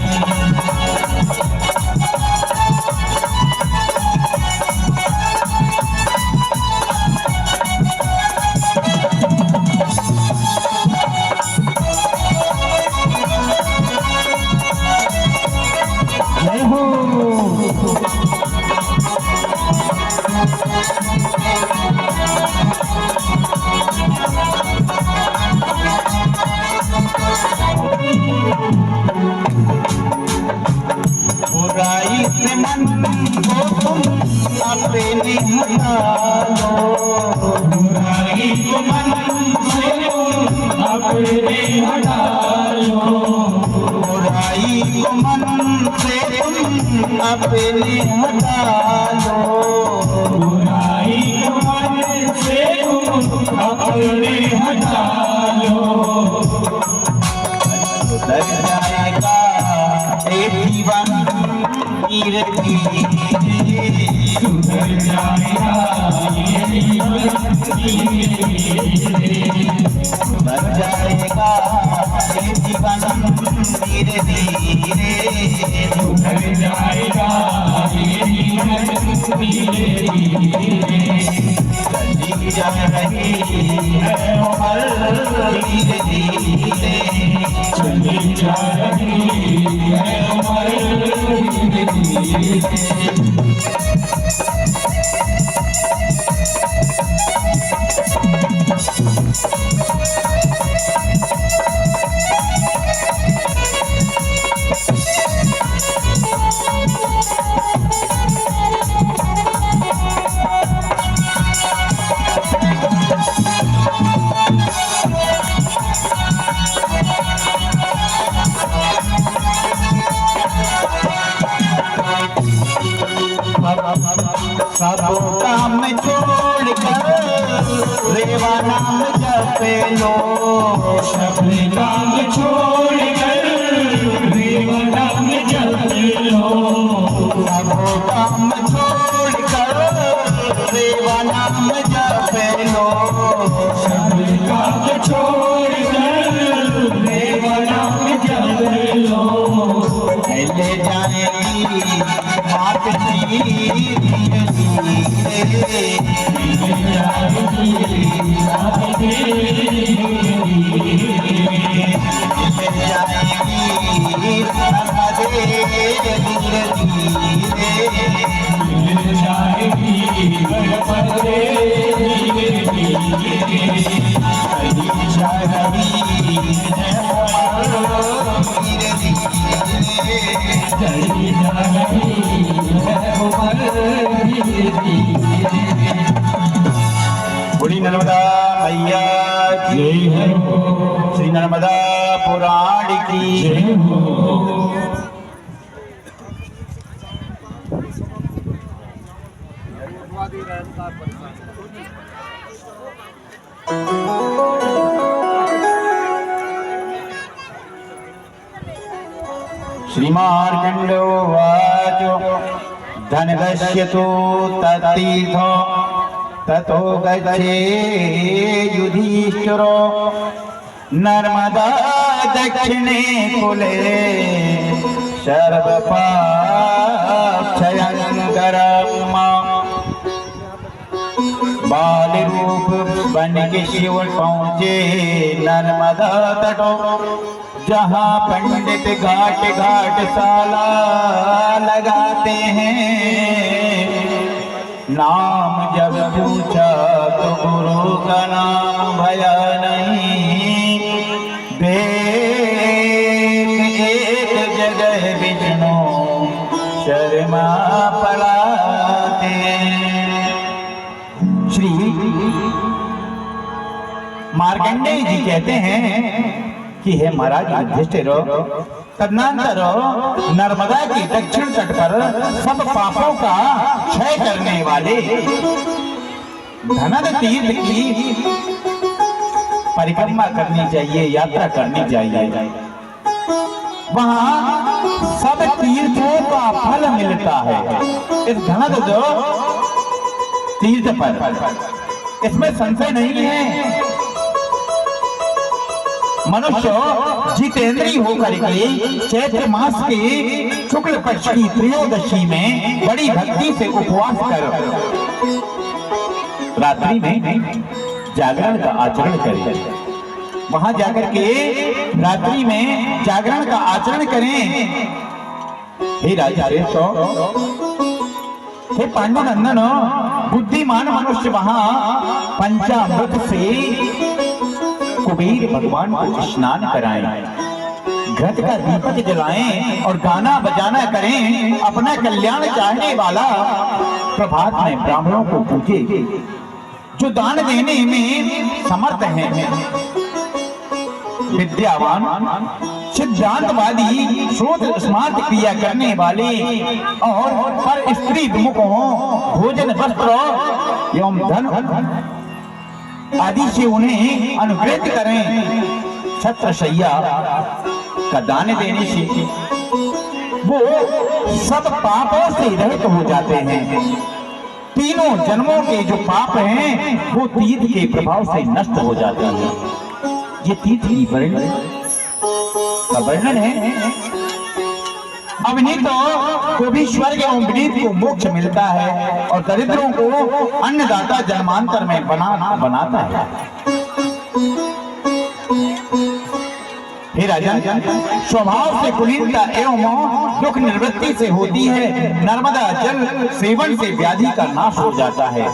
Speaker 1: बुराई से मन को तुम अपने हटा लो,
Speaker 2: बुराई को मन से तुम अपने हटा लो,
Speaker 1: बुराई को मन से तुम अपने हटा लो,
Speaker 2: बुराई को मन से तुम अपने हटा लो।
Speaker 1: सुधर जाएगा ये जीवन धीरे धीरे,
Speaker 2: सुधर जाएगा ये जीवन धीरे धीरे,
Speaker 1: सुधर जाएगा ये जीवन धीरे धीरे,
Speaker 2: सुधर जाएगा ये जीवन धीरे धीरे।
Speaker 1: चली जा रही है उम्र धीरे धीरे,
Speaker 2: चली जा रही है उम्र धीरे धीरे।
Speaker 1: सब काम छोड़ कर रेवा नाम जपे लो,
Speaker 2: सब काम छोड़ कर रेवा नाम जप लो,
Speaker 1: सब काम छोड़ कर रेवा नाम जपे लो,
Speaker 2: सब काम छोड़ कर रेवा नाम जप लो।
Speaker 1: ले जाएगी बात धीरे धीरे,
Speaker 2: चढ़ी जा रही है उम्र धीरे धीरे।
Speaker 1: बूढ़ी नर्मदा मैया की
Speaker 2: जय हो,
Speaker 1: श्री नर्मदा पुराण की
Speaker 2: जय हो।
Speaker 1: श्रीमार्कण्डोवाच धनदस्यतु तत्तीर्थो ततो गच्छे युधिष्ठिरो नर्मदा दक्षिणे कुले सर्वपापक्षयङ्करम्। बाल रूप बन के शिव पहुँचे नर्मदा तटो जहाँ पंडित घाट घाट साला लगाते हैं। नाम जब पूछा तो गुरु का नाम भया नहीं। देख एक जगह विष्णु शर्मा पड़ाते। श्री मार्कंडेय जी कहते हैं कि हे महाराज युधिष्ठिर, तदनंतर नर्मदा के दक्षिण तट पर सब पापों का क्षय करने वाले धनद तीर्थ की परिक्रमा करनी चाहिए, यात्रा करनी चाहिए। वहां सब तीर्थों का फल मिलता है। इस धनद तीर्थ पर इसमें संशय नहीं है। मनुष्य जितेंद्रीय होकर के चैत्र मास के शुक्ल पक्ष की त्रयोदशी में बड़ी भक्ति से उपवास कर रात्रि में जागरण का आचरण करें। वहां जाकर के रात्रि में जागरण का आचरण करें। हे राजा श्रेष्ठ, हे पांडुनंदन, बुद्धिमान मनुष्य वहां पंचामृत से कुबेर भगवान को स्नान कराएं, घृत का दीपक जलाएं और गाना बजाना करें। अपना कल्याण चाहने वाला प्रभात में ब्राह्मणों को पूजे जो दान देने में समर्थ हैं। विद्यावान, सिद्धांतवादी, शोध स्मार्ट क्रिया करने वाले और पर स्त्री विमुखों भोजन वस्त्र एवं धन आदि से उन्हें अनुग्रहित करें। छत्रशैया का दान देने से वो सब पापों से रहित हो जाते हैं। तीनों जन्मों के जो पाप हैं वो तीर्थ के प्रभाव से नष्ट हो जाते हैं। ये तीर्थ की वर्णन है। अविनीतों को भी स्वर्ग एवं विनीत को मोक्ष मिलता है और दरिद्रों को अन्नदाता जन्मांतर में बनाता है। हे राजन, स्वभाव से कुलीनता एवं दुख निवृत्ति से होती है। नर्मदा जल सेवन से व्याधि का नाश हो जाता है।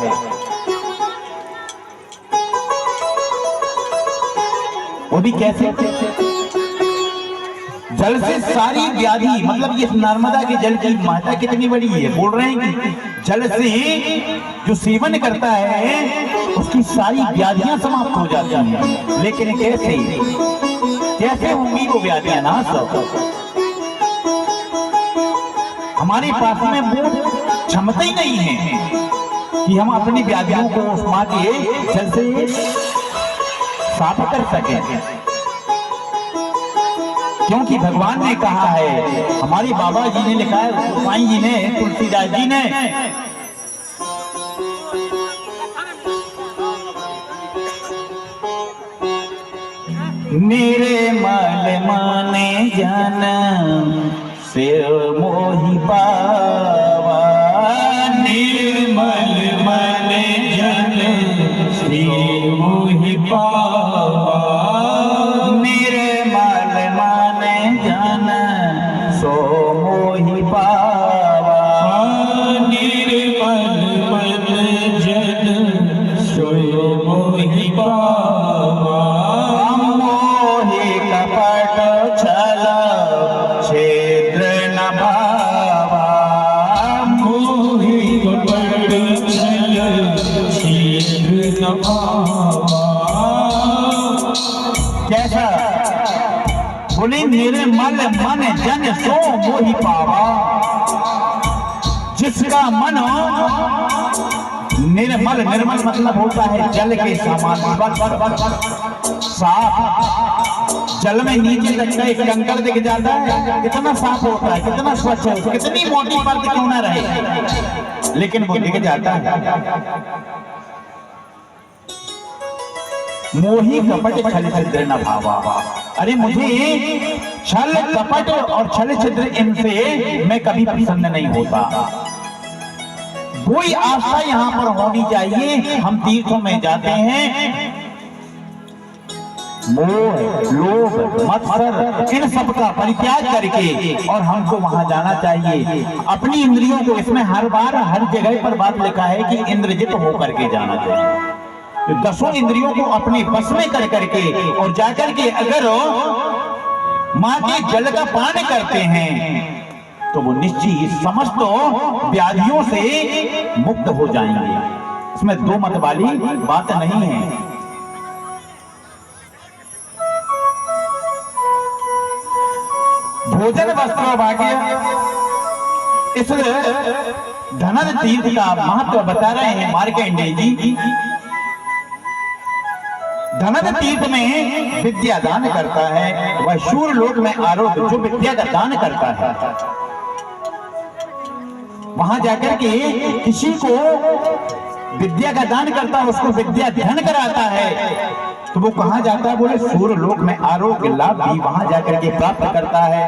Speaker 1: वो भी कैसे? जल से सारी व्याधि, मतलब ये नर्मदा के जल की मात्रा कितनी बड़ी है। बोल रहे हैं कि जल से जो सेवन करता है उसकी सारी व्याधियां समाप्त हो जाती हैं। लेकिन कैसे कैसे होंगी वो व्याधियां नाश? हमारे पास में वो क्षमता ही नहीं है कि हम अपनी व्याधियों को उस मां के जल से साफ कर सकें। क्योंकि भगवान ने कहा है, हमारे बाबा जी ने लिखा है, गोसाई जी ने, तुलसीदास जी ने, निर्मल माने जन सिर मोहि पावा।
Speaker 2: निर्मल माने जन सिर मोहि पावा।
Speaker 1: निर्मल माने जन सो मोहि पावा।
Speaker 2: निर्मल मन जन सो मोहि पावा।
Speaker 1: मोहि कपट छल क्षेत्र न जन सो मोहि पावा। जिसका मन निर्मल, निर्मल मतलब होता है जल के समान, साफ। जल में नीचे तक का एक कंकड़ दिख जाता है, कितना साफ होता है, कितना स्वच्छ है, कितनी मोटी परत क्यों ना रहे, लेकिन वो दिख जाता है। मोही कपट छल छिद्र न भावा। अरे मुझे छल कपट और छल छिद्र इनसे मैं कभी प्रसन्न नहीं होता। कोई आशा यहाँ पर होनी चाहिए। हम तीर्थों में जाते हैं, मोह, लोभ, मत्सर इन सब का परित्याग करके और हमको वहां जाना चाहिए। अपनी इंद्रियों को, इसमें हर बार हर जगह पर बात लिखा है कि इंद्रजित होकर के जाना चाहिए। तो 10 इंद्रियों को अपने बस में कर करके और जाकर के अगर मां के जल का पान करते हैं तो वो निश्चित समस्त व्याधियों से मुक्त हो जाएंगे। इसमें दो मत वाली बात नहीं है। भोजन वस्त्र भाग्य, इस धनन तीर्थ का महत्व बता रहे हैं मार्कंडेय जी। धनन तीर्थ में विद्या दान करता है, वह शूर लोक में आरोग्य जो विद्या का दान करता है। वहां जाकर के किसी को विद्या का दान करता है, उसको विद्या ध्यान कराता है, तो वो कहां जाता है? बोले सूर्य लोक में आरोग्य लाभ भी वहां जाकर के प्राप्त करता है।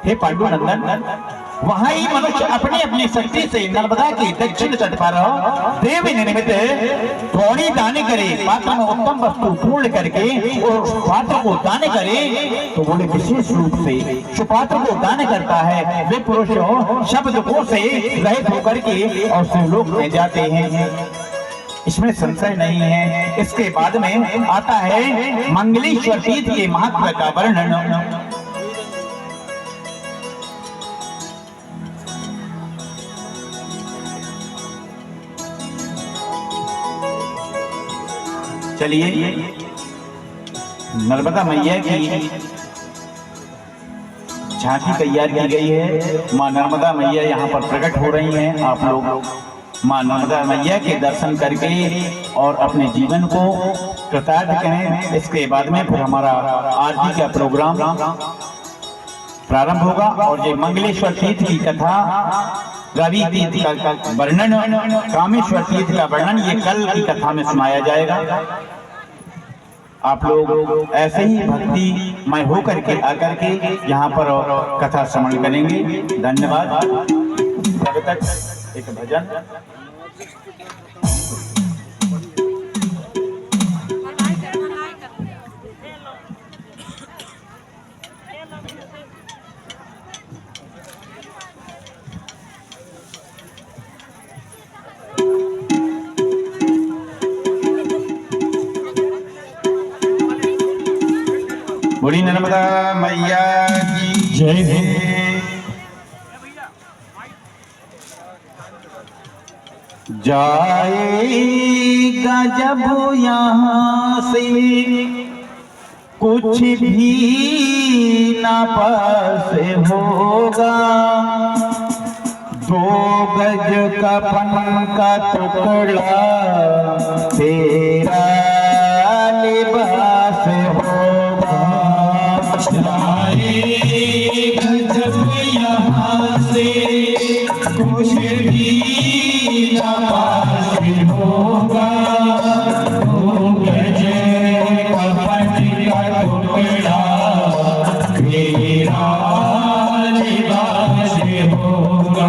Speaker 1: हे पांडुनंदन, वहां ही मनुष्य अपनी अपनी शक्ति से नर्मदा के दक्षिण तट पर देव निर्मित थोड़ी दान करे, पात्र में उत्तम वस्तु पूर्ण करके और पात्र को दान करे, तो बोले विशेष रूप से सुपात्र को दान करता है। वे पुरुष शब्द को से रहित होकर के और शिवलोक में जाते हैं, इसमें संशय नहीं है। इसके बाद में आता है मंगलेश्वर तीर्थ के महत्व का वर्णन। चलिए, नर्मदा मैया की झांकी तैयार की गई है। मां नर्मदा मैया यहाँ पर प्रकट हो रही हैं। आप लोग मां नर्मदा मैया के दर्शन करके और अपने जीवन को कृतार्थ करें। इसके बाद में फिर हमारा आरती का प्रोग्राम प्रारंभ होगा और ये मंगलेश्वर तीर्थ की कथा, रवि तीर्थ का वर्णन, कामेश्वर तीर्थ का वर्णन ये कल की कथा में सुनाया जाएगा। आप लोग ऐसे ही भक्तिमय होकर के आकर के यहाँ पर कथा श्रवण करेंगे। धन्यवाद। तब तक एक भजन। बोली नर्मदा मैया की
Speaker 2: जय हो।
Speaker 1: जाएगा जब यहाँ से कुछ भी ना पास होगा, 2 गज कफन का टुकड़ा तेरा लिबास होगा।
Speaker 2: जाएगा जब यहाँ से कुछ भी ना पास होगा, 2 गज कफन का टुकड़ा तेरा लिबास होगा।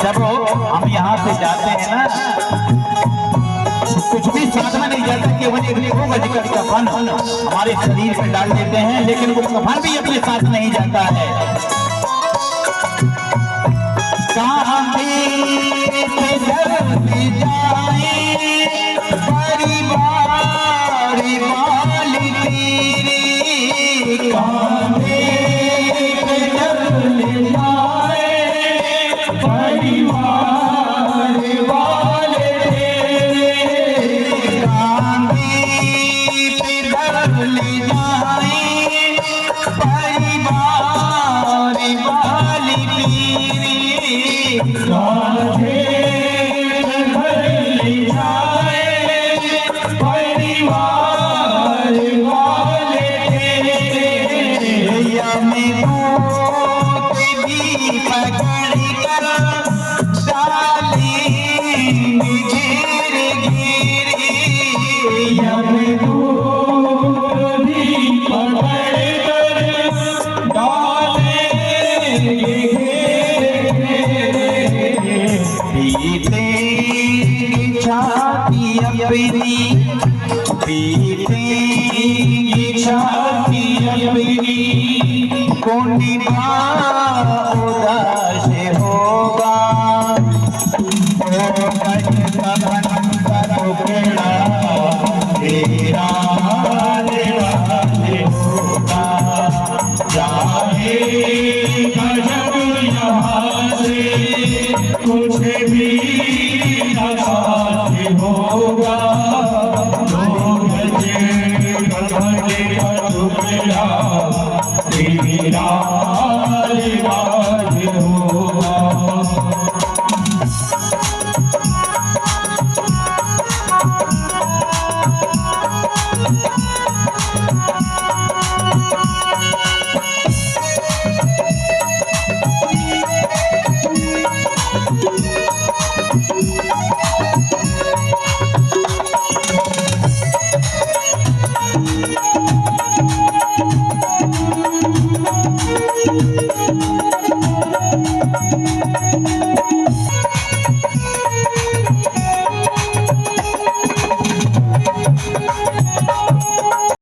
Speaker 1: जब हम यहाँ से जाते हैं ना, तो कुछ भी साथ में नहीं जाता, केवल एक 2 गज का कफन हमारे शरीर में डाल देते हैं, लेकिन वो कफन भी अपने साथ नहीं जाता है।